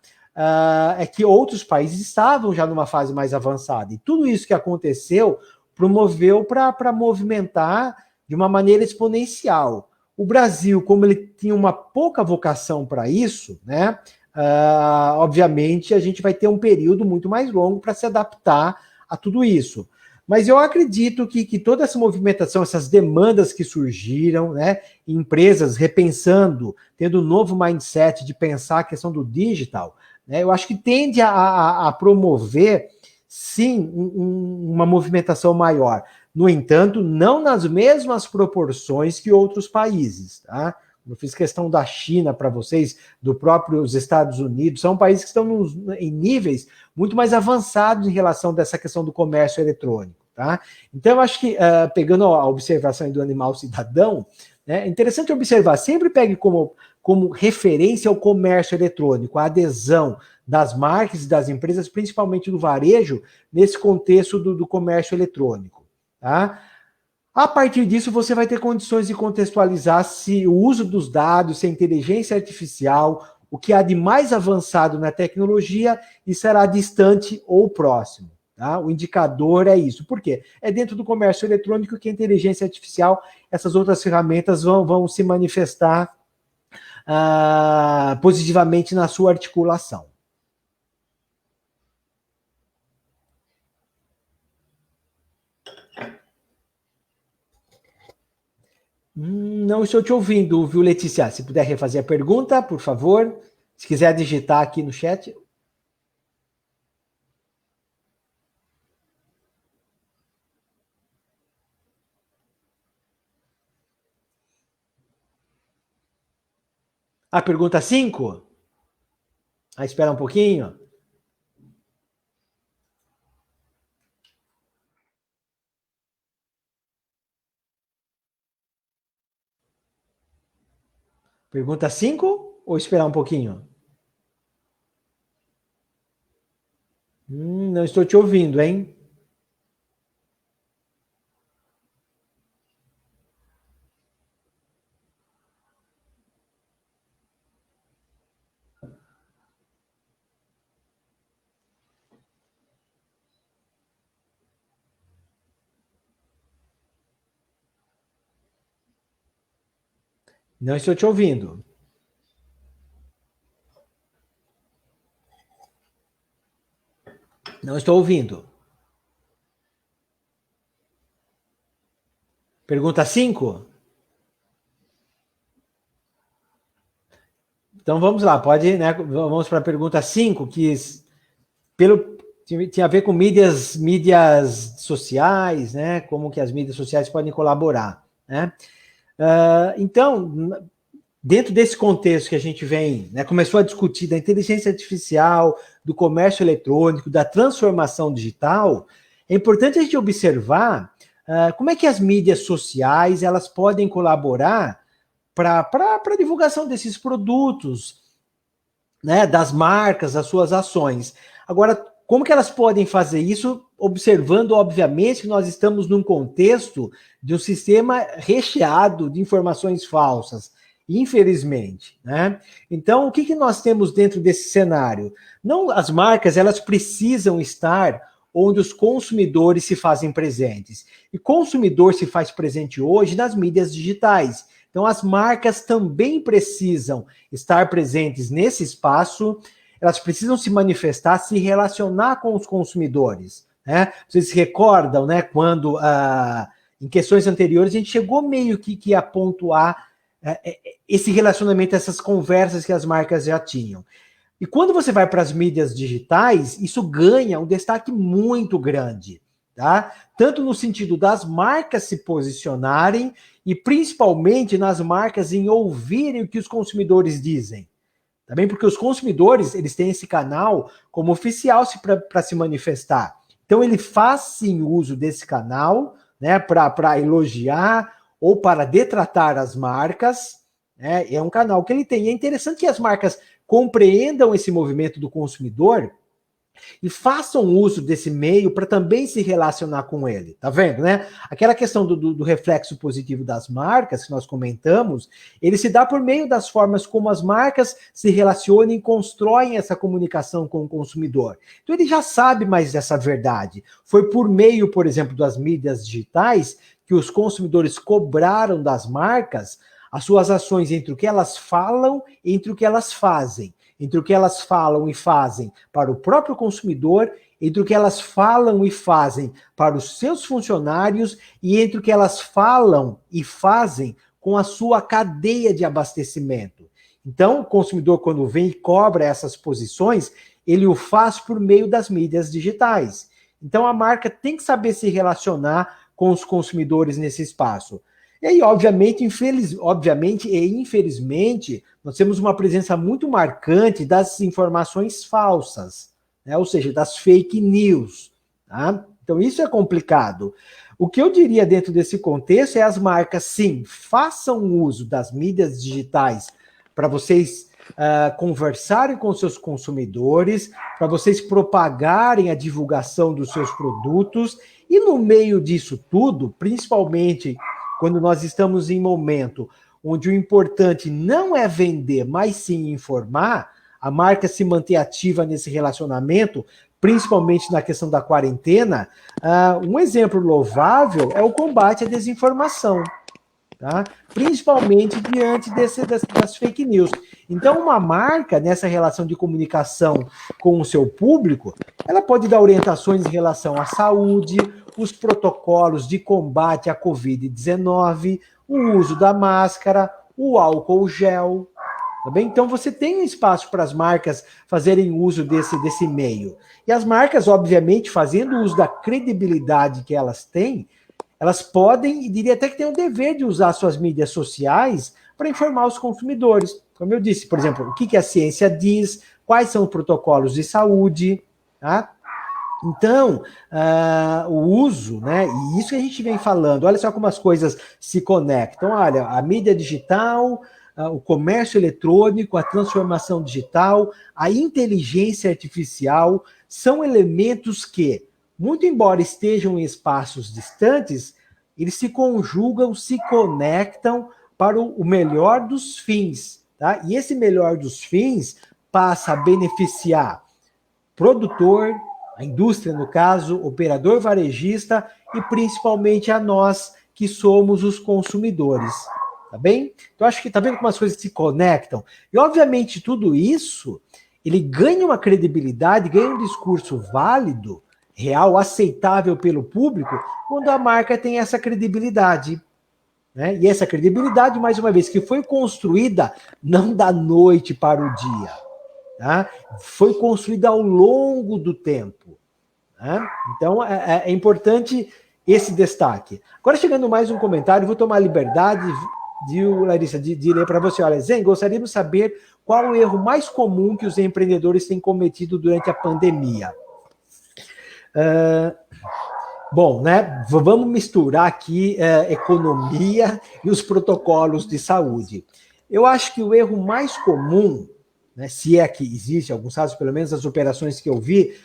é que outros países estavam já numa fase mais avançada, e tudo isso que aconteceu promoveu para movimentar de uma maneira exponencial. O Brasil, como ele tinha uma pouca vocação para isso, né, obviamente a gente vai ter um período muito mais longo para se adaptar a tudo isso. Mas eu acredito que toda essa movimentação, essas demandas que surgiram, né, empresas repensando, tendo um novo mindset de pensar a questão do digital, né, eu acho que tende a promover, sim, uma movimentação maior. No entanto, não nas mesmas proporções que outros países, tá? Eu fiz questão da China para vocês, do próprio Estados Unidos, são países que estão em níveis muito mais avançados em relação dessa questão do comércio eletrônico, tá? Então, eu acho que, pegando a observação do animal cidadão, né, é interessante observar, sempre pegue como como referência ao comércio eletrônico, a adesão das marcas e das empresas, principalmente do varejo, nesse contexto do comércio eletrônico. Tá? A partir disso, você vai ter condições de contextualizar se o uso dos dados, se a inteligência artificial, o que há de mais avançado na tecnologia e será distante ou próximo. Tá? O indicador é isso. Por quê? É dentro do comércio eletrônico que a inteligência artificial, essas outras ferramentas vão se manifestar positivamente na sua articulação. Não estou te ouvindo, viu, Letícia? Se puder refazer a pergunta, por favor. Se quiser digitar aqui no chat. A pergunta 5? Espera um pouquinho. Pergunta 5 ou esperar um pouquinho? Não estou te ouvindo, hein? Não estou te ouvindo. Não estou ouvindo. Pergunta 5? Então vamos lá, pode, né? Vamos para a pergunta 5, que tinha a ver com mídias sociais, né? Como que as mídias sociais podem colaborar, né? Então, dentro desse contexto que a gente vem, né, começou a discutir da inteligência artificial, do comércio eletrônico, da transformação digital, é importante a gente observar como é que as mídias sociais elas podem colaborar para a divulgação desses produtos, né, das marcas, das suas ações. Agora, como que elas podem fazer isso? Observando, obviamente, que nós estamos num contexto de um sistema recheado de informações falsas, infelizmente, né? Então, o que nós temos dentro desse cenário? Não, as marcas, elas precisam estar onde os consumidores se fazem presentes. E consumidor se faz presente hoje nas mídias digitais. Então, as marcas também precisam estar presentes nesse espaço, elas precisam se manifestar, se relacionar com os consumidores. Né? Vocês se recordam, né, quando em questões anteriores a gente chegou meio que a pontuar esse relacionamento, essas conversas que as marcas já tinham. E quando você vai para as mídias digitais, isso ganha um destaque muito grande. Tá? Tanto no sentido das marcas se posicionarem e principalmente nas marcas em ouvirem o que os consumidores dizem. Também porque os consumidores, eles têm esse canal como oficial para se manifestar. Então ele faz sim uso desse canal, né, para elogiar ou para detratar as marcas, né? É um canal que ele tem. E é interessante que as marcas compreendam esse movimento do consumidor e façam uso desse meio para também se relacionar com ele, tá vendo, né? Aquela questão do reflexo positivo das marcas que nós comentamos, ele se dá por meio das formas como as marcas se relacionam e constroem essa comunicação com o consumidor. Então ele já sabe mais dessa verdade. Foi por meio, por exemplo, das mídias digitais que os consumidores cobraram das marcas as suas ações entre o que elas falam e entre o que elas fazem. Entre o que elas falam e fazem para o próprio consumidor, entre o que elas falam e fazem para os seus funcionários e entre o que elas falam e fazem com a sua cadeia de abastecimento. Então, o consumidor, quando vem e cobra essas posições, ele o faz por meio das mídias digitais. Então, a marca tem que saber se relacionar com os consumidores nesse espaço. E aí, obviamente e infelizmente, nós temos uma presença muito marcante das informações falsas, né? Ou seja, das fake news. Tá? Então, isso é complicado. O que eu diria dentro desse contexto é as marcas, sim, façam uso das mídias digitais para vocês conversarem com seus consumidores, para vocês propagarem a divulgação dos seus produtos, e no meio disso tudo, principalmente quando nós estamos em momento onde o importante não é vender, mas sim informar, a marca se manter ativa nesse relacionamento, principalmente na questão da quarentena, um exemplo louvável é o combate à desinformação, tá? Principalmente diante das fake news. Então, uma marca, nessa relação de comunicação com o seu público, ela pode dar orientações em relação à saúde, os protocolos de combate à Covid-19, o uso da máscara, o álcool gel. Tá bem? Então, você tem um espaço para as marcas fazerem uso desse meio. E as marcas, obviamente, fazendo uso da credibilidade que elas têm, elas podem, e diria até que têm o dever de usar suas mídias sociais para informar os consumidores. Como eu disse, por exemplo, o que a ciência diz, quais são os protocolos de saúde, tá? Então, o uso, né, e isso que a gente vem falando, olha só como as coisas se conectam. Olha, a mídia digital, o comércio eletrônico, a transformação digital, a inteligência artificial, são elementos que, muito embora estejam em espaços distantes, eles se conjugam, se conectam para o melhor dos fins, tá? E esse melhor dos fins passa a beneficiar produtor, a indústria, no caso, operador varejista e principalmente a nós que somos os consumidores, tá bem? Então, acho que tá vendo como as coisas se conectam? E, obviamente, tudo isso, ele ganha uma credibilidade, ganha um discurso válido, real, aceitável pelo público, quando a marca tem essa credibilidade, né? E essa credibilidade, mais uma vez, que foi construída não da noite para o dia, tá? Foi construída ao longo do tempo, né? Então, é importante esse destaque. Agora, chegando mais um comentário, vou tomar a liberdade, Larissa, de ler para você. Olha, Zen, gostaríamos de saber qual o erro mais comum que os empreendedores têm cometido durante a pandemia. Bom, né? Vamos misturar aqui economia e os protocolos de saúde. Eu acho que o erro mais comum, né, se é que existe, alguns casos, pelo menos as operações que eu vi,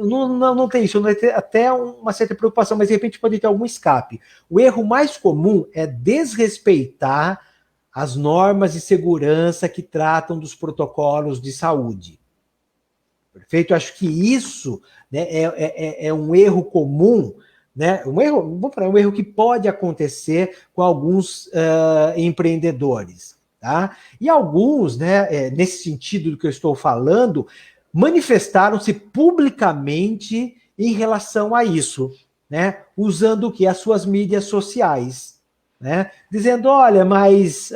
não tem isso, não tem até uma certa preocupação, mas de repente pode ter algum escape. O erro mais comum é desrespeitar as normas de segurança que tratam dos protocolos de saúde. Perfeito? Acho que isso, né, é um erro comum, né? Um erro que pode acontecer com alguns empreendedores. Tá? E alguns, né, nesse sentido do que eu estou falando, manifestaram-se publicamente em relação a isso, né? Usando o que? As suas mídias sociais, né? Dizendo, olha, mas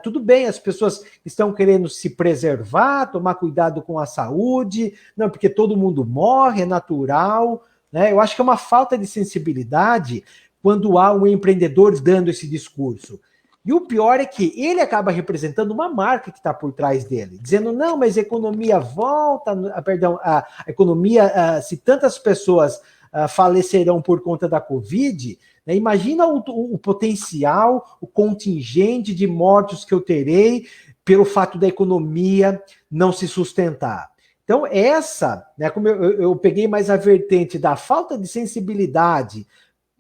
tudo bem, as pessoas estão querendo se preservar, tomar cuidado com a saúde, não, porque todo mundo morre, é natural, né? Eu acho que é uma falta de sensibilidade quando há um empreendedor dando esse discurso. E o pior é que ele acaba representando uma marca que está por trás dele, dizendo, não, mas a economia volta, a economia, se tantas pessoas falecerão por conta da Covid, né, imagina o potencial, o contingente de mortos que eu terei pelo fato da economia não se sustentar. Então, né, como eu peguei mais a vertente da falta de sensibilidade,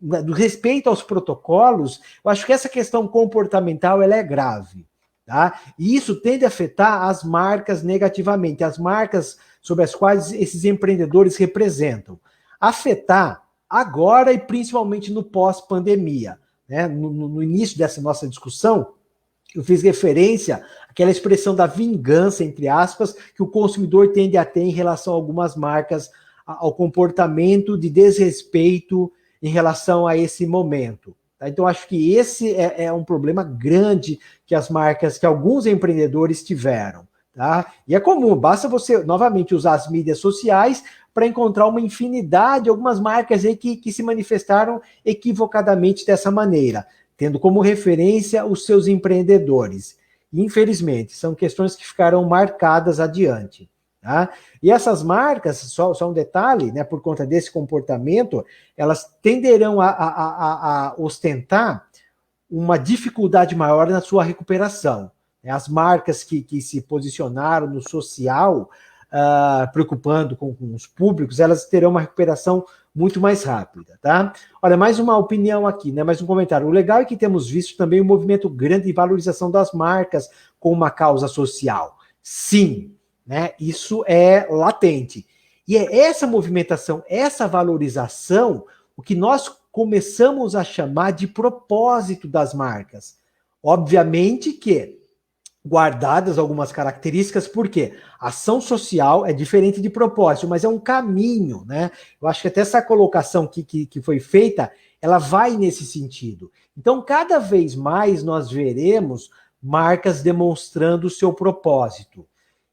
do respeito aos protocolos, eu acho que essa questão comportamental ela é grave, tá? E isso tende a afetar as marcas negativamente, as marcas sobre as quais esses empreendedores representam. Afetar agora e principalmente no pós-pandemia, né? No início dessa nossa discussão, eu fiz referência àquela expressão da vingança, entre aspas, que o consumidor tende a ter em relação a algumas marcas, ao comportamento de desrespeito em relação a esse momento. Tá? Então, acho que esse é um problema grande que que alguns empreendedores tiveram. Tá? E é comum, basta você, novamente, usar as mídias sociais para encontrar uma infinidade, algumas marcas aí que se manifestaram equivocadamente dessa maneira, tendo como referência os seus empreendedores. E, infelizmente, são questões que ficarão marcadas adiante. Tá? E essas marcas, só um detalhe, né, por conta desse comportamento, elas tenderão a ostentar uma dificuldade maior na sua recuperação. As marcas que se posicionaram no social, preocupando com os públicos, elas terão uma recuperação muito mais rápida, tá? Olha, mais uma opinião aqui, né? Mais um comentário. O legal é que temos visto também um movimento grande de valorização das marcas com uma causa social. Sim, né? Isso é latente. E é essa movimentação, essa valorização, o que nós começamos a chamar de propósito das marcas. Obviamente que guardadas algumas características, porque ação social é diferente de propósito, mas é um caminho, né? Eu acho que até essa colocação que foi feita, ela vai nesse sentido. Então, cada vez mais nós veremos marcas demonstrando o seu propósito.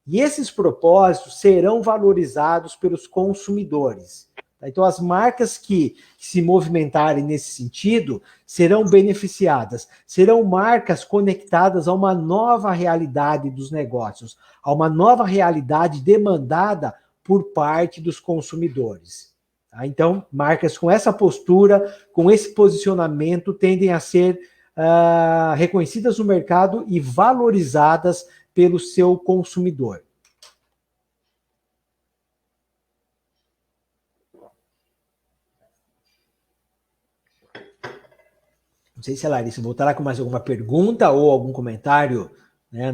E esses propósitos serão valorizados pelos consumidores. Então, as marcas que se movimentarem nesse sentido serão beneficiadas, serão marcas conectadas a uma nova realidade dos negócios, a uma nova realidade demandada por parte dos consumidores. Então, marcas com essa postura, com esse posicionamento, tendem a ser reconhecidas no mercado e valorizadas pelo seu consumidor. Não sei se a Larissa voltará com mais alguma pergunta ou algum comentário, né,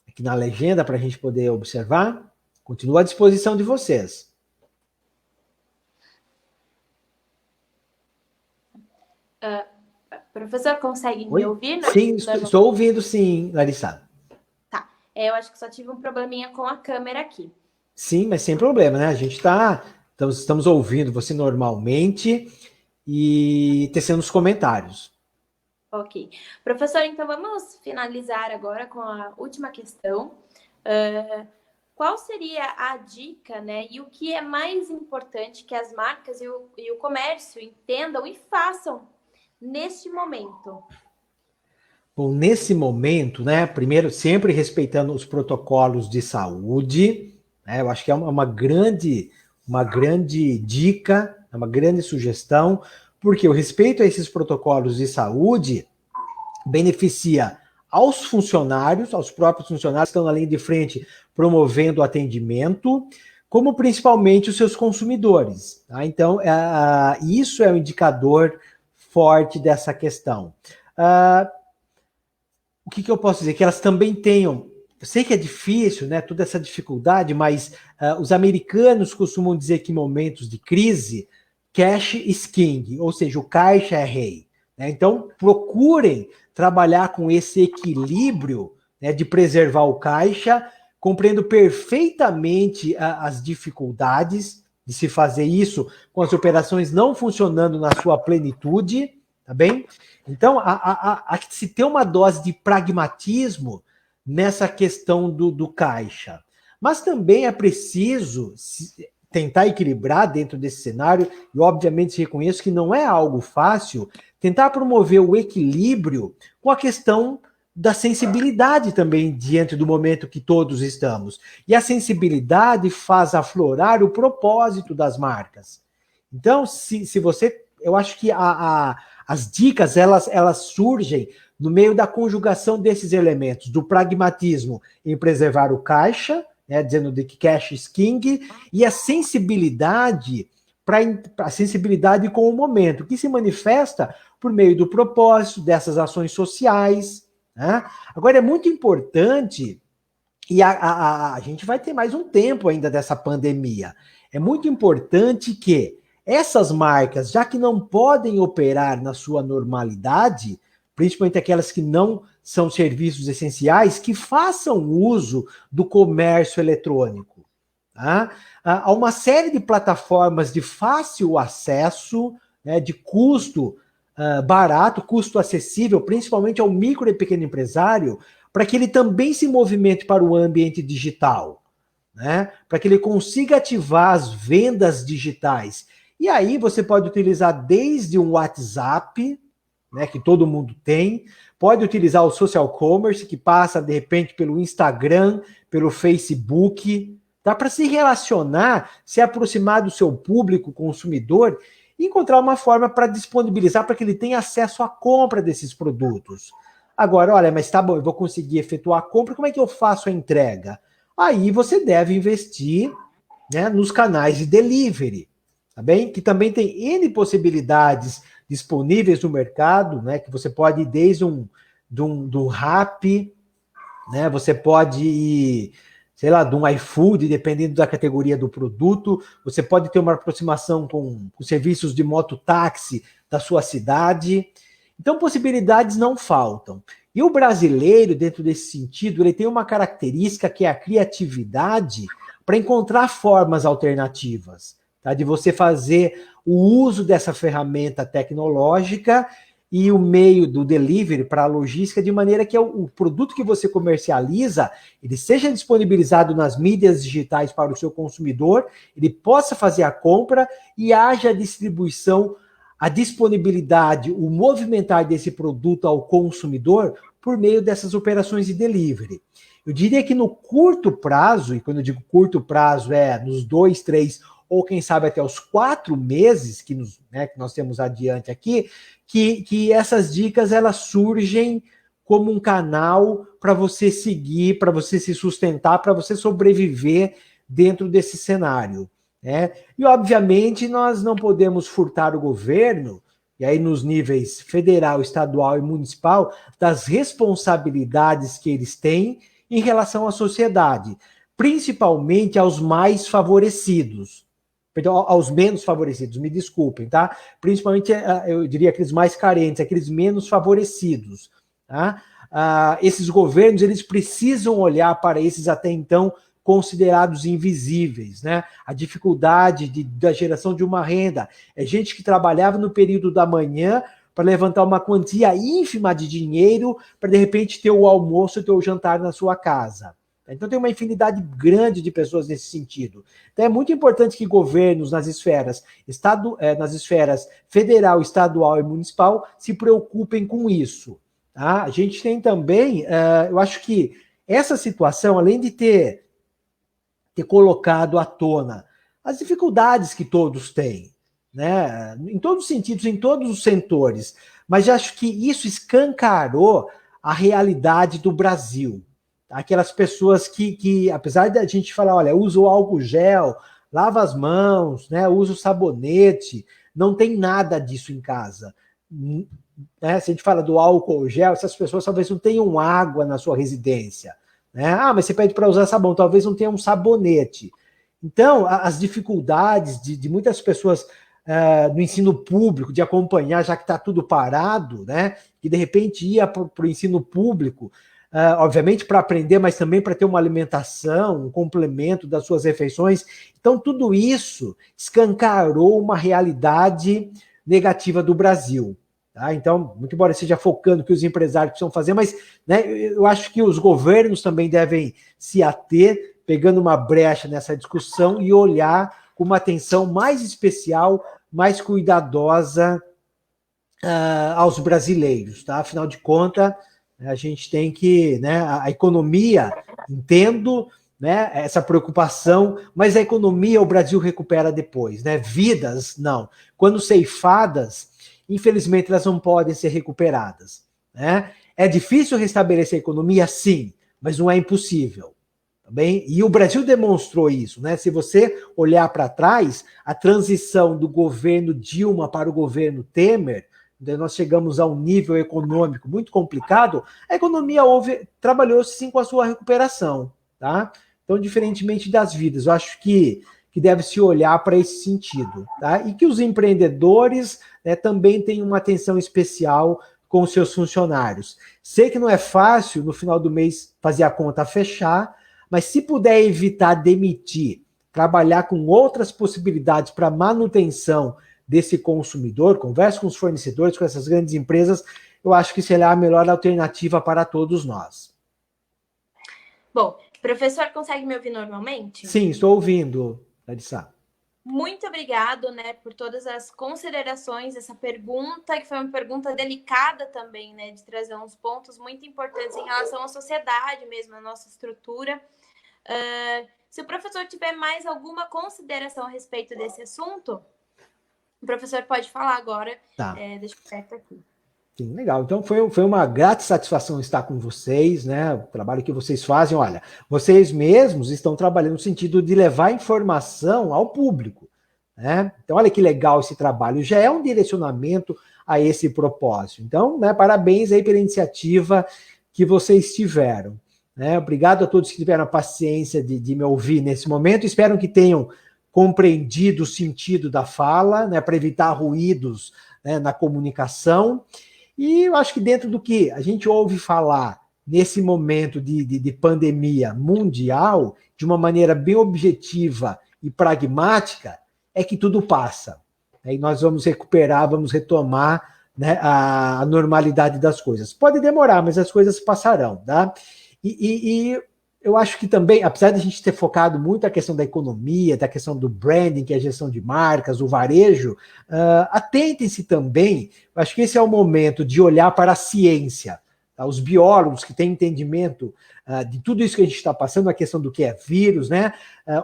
aqui na legenda para a gente poder observar. Continua à disposição de vocês. Professor, consegue me ouvir? Sim, estou ouvindo sim, Larissa. Tá, eu acho que só tive um probleminha com a câmera aqui. Sim, mas sem problema, né? A gente estamos ouvindo você normalmente e tecendo os comentários. Ok. Professor, então vamos finalizar agora com a última questão. Qual seria a dica, né? E o que é mais importante que as marcas e o comércio entendam e façam neste momento? Bom, nesse momento, né? Primeiro, sempre respeitando os protocolos de saúde, né? Eu acho que é uma grande dica, é uma grande sugestão, porque o respeito a esses protocolos de saúde beneficia aos funcionários, aos próprios funcionários que estão na linha de frente promovendo o atendimento, como principalmente os seus consumidores. Tá? Então, isso é um indicador forte dessa questão. O que eu posso dizer? Que elas também tenham. Eu sei que é difícil, né? Toda essa dificuldade, mas os americanos costumam dizer que em momentos de crise, cash is king, ou seja, o caixa é rei. Né? Então, procurem trabalhar com esse equilíbrio, né, de preservar o caixa, compreendo perfeitamente as dificuldades de se fazer isso com as operações não funcionando na sua plenitude, tá bem? Então, se tem uma dose de pragmatismo nessa questão do caixa. Mas também é preciso tentar equilibrar dentro desse cenário, e obviamente reconheço que não é algo fácil, tentar promover o equilíbrio com a questão da sensibilidade também diante do momento que todos estamos. E a sensibilidade faz aflorar o propósito das marcas. Então, se você... Eu acho que as dicas, elas surgem no meio da conjugação desses elementos, do pragmatismo em preservar o caixa, né, dizendo de que cash is king, e a sensibilidade com o momento, que se manifesta por meio do propósito dessas ações sociais. Né? Agora, é muito importante, e a gente vai ter mais um tempo ainda dessa pandemia, é muito importante que essas marcas, já que não podem operar na sua normalidade, principalmente aquelas que não são serviços essenciais, que façam uso do comércio eletrônico. Tá? Há uma série de plataformas de fácil acesso, né, de custo barato, custo acessível, principalmente ao micro e pequeno empresário, para que ele também se movimente para o ambiente digital, né? Para que ele consiga ativar as vendas digitais. E aí você pode utilizar desde um WhatsApp, né, que todo mundo tem, pode utilizar o social commerce, que passa, de repente, pelo Instagram, pelo Facebook, dá para se relacionar, se aproximar do seu público consumidor e encontrar uma forma para disponibilizar para que ele tenha acesso à compra desses produtos. Agora, olha, mas tá bom, eu vou conseguir efetuar a compra, como é que eu faço a entrega? Aí você deve investir, né, nos canais de delivery, tá bem? Que também tem N possibilidades disponíveis no mercado, né? Que você pode ir desde do Rappi, né? Você pode ir, sei lá, de um iFood, dependendo da categoria do produto. Você pode ter uma aproximação com os serviços de mototáxi da sua cidade. Então, possibilidades não faltam. E o brasileiro, dentro desse sentido, ele tem uma característica que é a criatividade para encontrar formas alternativas, tá? De você fazer o uso dessa ferramenta tecnológica e o meio do delivery para a logística, de maneira que o produto que você comercializa, ele seja disponibilizado nas mídias digitais para o seu consumidor, ele possa fazer a compra e haja distribuição, a disponibilidade, o movimentar desse produto ao consumidor por meio dessas operações de delivery. Eu diria que no curto prazo, e quando eu digo curto prazo é nos 2, 3 ou quem sabe até os 4 meses que nós temos adiante aqui, que essas dicas elas surgem como um canal para você seguir, para você se sustentar, para você sobreviver dentro desse cenário, né? E, obviamente, nós não podemos furtar o governo, e aí nos níveis federal, estadual e municipal, das responsabilidades que eles têm em relação à sociedade, principalmente aos mais favorecidos. Perdão, aos menos favorecidos, me desculpem, tá? Principalmente, eu diria, aqueles mais carentes, aqueles menos favorecidos, tá? Esses governos, eles precisam olhar para esses até então considerados invisíveis, né? A dificuldade da geração de uma renda. É gente que trabalhava no período da manhã para levantar uma quantia ínfima de dinheiro para, de repente, ter o almoço, ter o jantar na sua casa. Então tem uma infinidade grande de pessoas nesse sentido. Então é muito importante que governos nas esferas, nas esferas federal, estadual e municipal se preocupem com isso. Tá? A gente tem também, eu acho que essa situação, além de ter colocado à tona as dificuldades que todos têm, né? Em todos os sentidos, em todos os setores, mas eu acho que isso escancarou a realidade do Brasil. Aquelas pessoas que apesar da gente falar, olha, usa o álcool gel, lava as mãos, né, usa o sabonete, não tem nada disso em casa. Né? Se a gente fala do álcool gel, essas pessoas talvez não tenham água na sua residência. Né? Mas você pede para usar sabão, talvez não tenha um sabonete. Então, as dificuldades de muitas pessoas no ensino público, de acompanhar, já que está tudo parado, né? Que de repente ia para o ensino público, obviamente para aprender, mas também para ter uma alimentação, um complemento das suas refeições. Então, tudo isso escancarou uma realidade negativa do Brasil. Tá? Então, muito embora seja focando o que os empresários precisam fazer, mas né, eu acho que os governos também devem se ater, pegando uma brecha nessa discussão e olhar com uma atenção mais especial, mais cuidadosa aos brasileiros. Tá? Afinal de contas, a gente tem que, né, a economia, entendo, né, essa preocupação, mas a economia o Brasil recupera depois, né? Vidas, não. Quando ceifadas, infelizmente elas não podem ser recuperadas, né? É difícil restabelecer a economia, sim, mas não é impossível. Tá bem? E o Brasil demonstrou isso, né? Se você olhar para trás, a transição do governo Dilma para o governo Temer, nós chegamos a um nível econômico muito complicado, a economia trabalhou sim com a sua recuperação, tá? Então, diferentemente das vidas, eu acho que deve se olhar para esse sentido, tá? E que os empreendedores, né, também tenham uma atenção especial com os seus funcionários. Sei que não é fácil no final do mês fazer a conta fechar, mas se puder evitar demitir, trabalhar com outras possibilidades para manutenção desse consumidor, converse com os fornecedores, com essas grandes empresas, eu acho que será a melhor alternativa para todos nós. Bom, professor, consegue me ouvir normalmente? Sim, estou ouvindo, Larissa. Muito obrigado, né, por todas as considerações, essa pergunta, que foi uma pergunta delicada também, né, de trazer uns pontos muito importantes em relação à sociedade mesmo, à nossa estrutura. Se o professor tiver mais alguma consideração a respeito desse assunto, o professor pode falar agora. Tá. Deixa eu apertar aqui. Sim, legal. Então foi uma grata satisfação estar com vocês, né? O trabalho que vocês fazem, olha, vocês mesmos estão trabalhando no sentido de levar informação ao público, né? Então, olha que legal esse trabalho, já é um direcionamento a esse propósito. Então, né, parabéns aí pela iniciativa que vocês tiveram. Né? Obrigado a todos que tiveram a paciência de me ouvir nesse momento. Espero que tenham compreendido o sentido da fala, né, para evitar ruídos, né, na comunicação. E eu acho que dentro do que a gente ouve falar nesse momento de pandemia mundial, de uma maneira bem objetiva e pragmática, é que tudo passa. E nós vamos recuperar, vamos retomar, né, a normalidade das coisas. Pode demorar, mas as coisas passarão. Tá? E eu acho que também, apesar de a gente ter focado muito a questão da economia, da questão do branding, que é a gestão de marcas, o varejo, atentem-se também, eu acho que esse é o momento de olhar para a ciência. Tá? Os biólogos que têm entendimento de tudo isso que a gente está passando, a questão do que é vírus, né?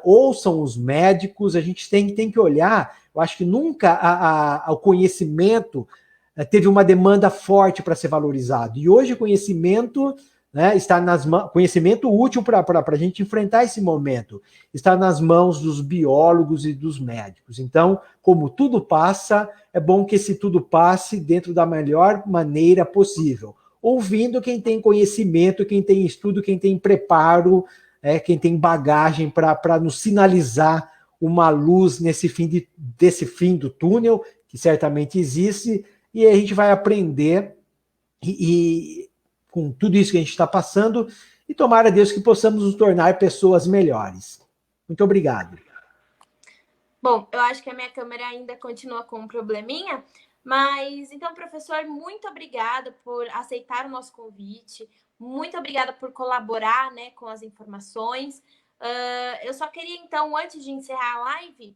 Ouçam os médicos, a gente tem que olhar, eu acho que nunca o conhecimento teve uma demanda forte para ser valorizado. E hoje o conhecimento, né, está nas mãos, conhecimento útil para a gente enfrentar esse momento, está nas mãos dos biólogos e dos médicos. Então, como tudo passa, é bom que esse tudo passe dentro da melhor maneira possível, ouvindo quem tem conhecimento, quem tem estudo, quem tem preparo, quem tem bagagem para nos sinalizar uma luz desse fim do túnel, que certamente existe, e a gente vai aprender com tudo isso que a gente está passando, e tomara a Deus que possamos nos tornar pessoas melhores. Muito obrigado. Bom, eu acho que a minha câmera ainda continua com um probleminha, mas então, professor, muito obrigada por aceitar o nosso convite, muito obrigada por colaborar, né, com as informações. Eu só queria, então, antes de encerrar a live,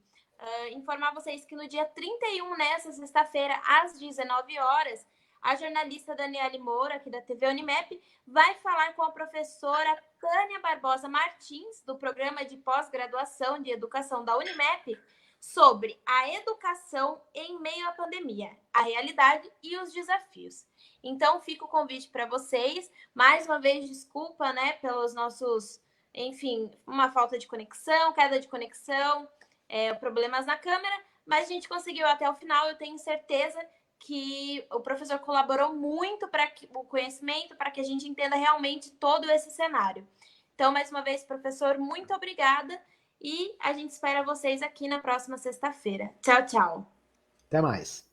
informar vocês que no dia 31, nessa sexta-feira, às 19 horas, a jornalista Daniele Moura, aqui da TV Unimap, vai falar com a professora Tânia Barbosa Martins, do programa de pós-graduação de educação da Unimap, sobre a educação em meio à pandemia, a realidade e os desafios. Então, fica o convite para vocês. Mais uma vez, desculpa, né, pelos nossos, enfim, uma falta de conexão, queda de conexão, problemas na câmera, mas a gente conseguiu até o final. Eu tenho certeza que o professor colaborou muito para o conhecimento, para que a gente entenda realmente todo esse cenário. Então, mais uma vez, professor, muito obrigada e a gente espera vocês aqui na próxima sexta-feira. Tchau, tchau. Até mais.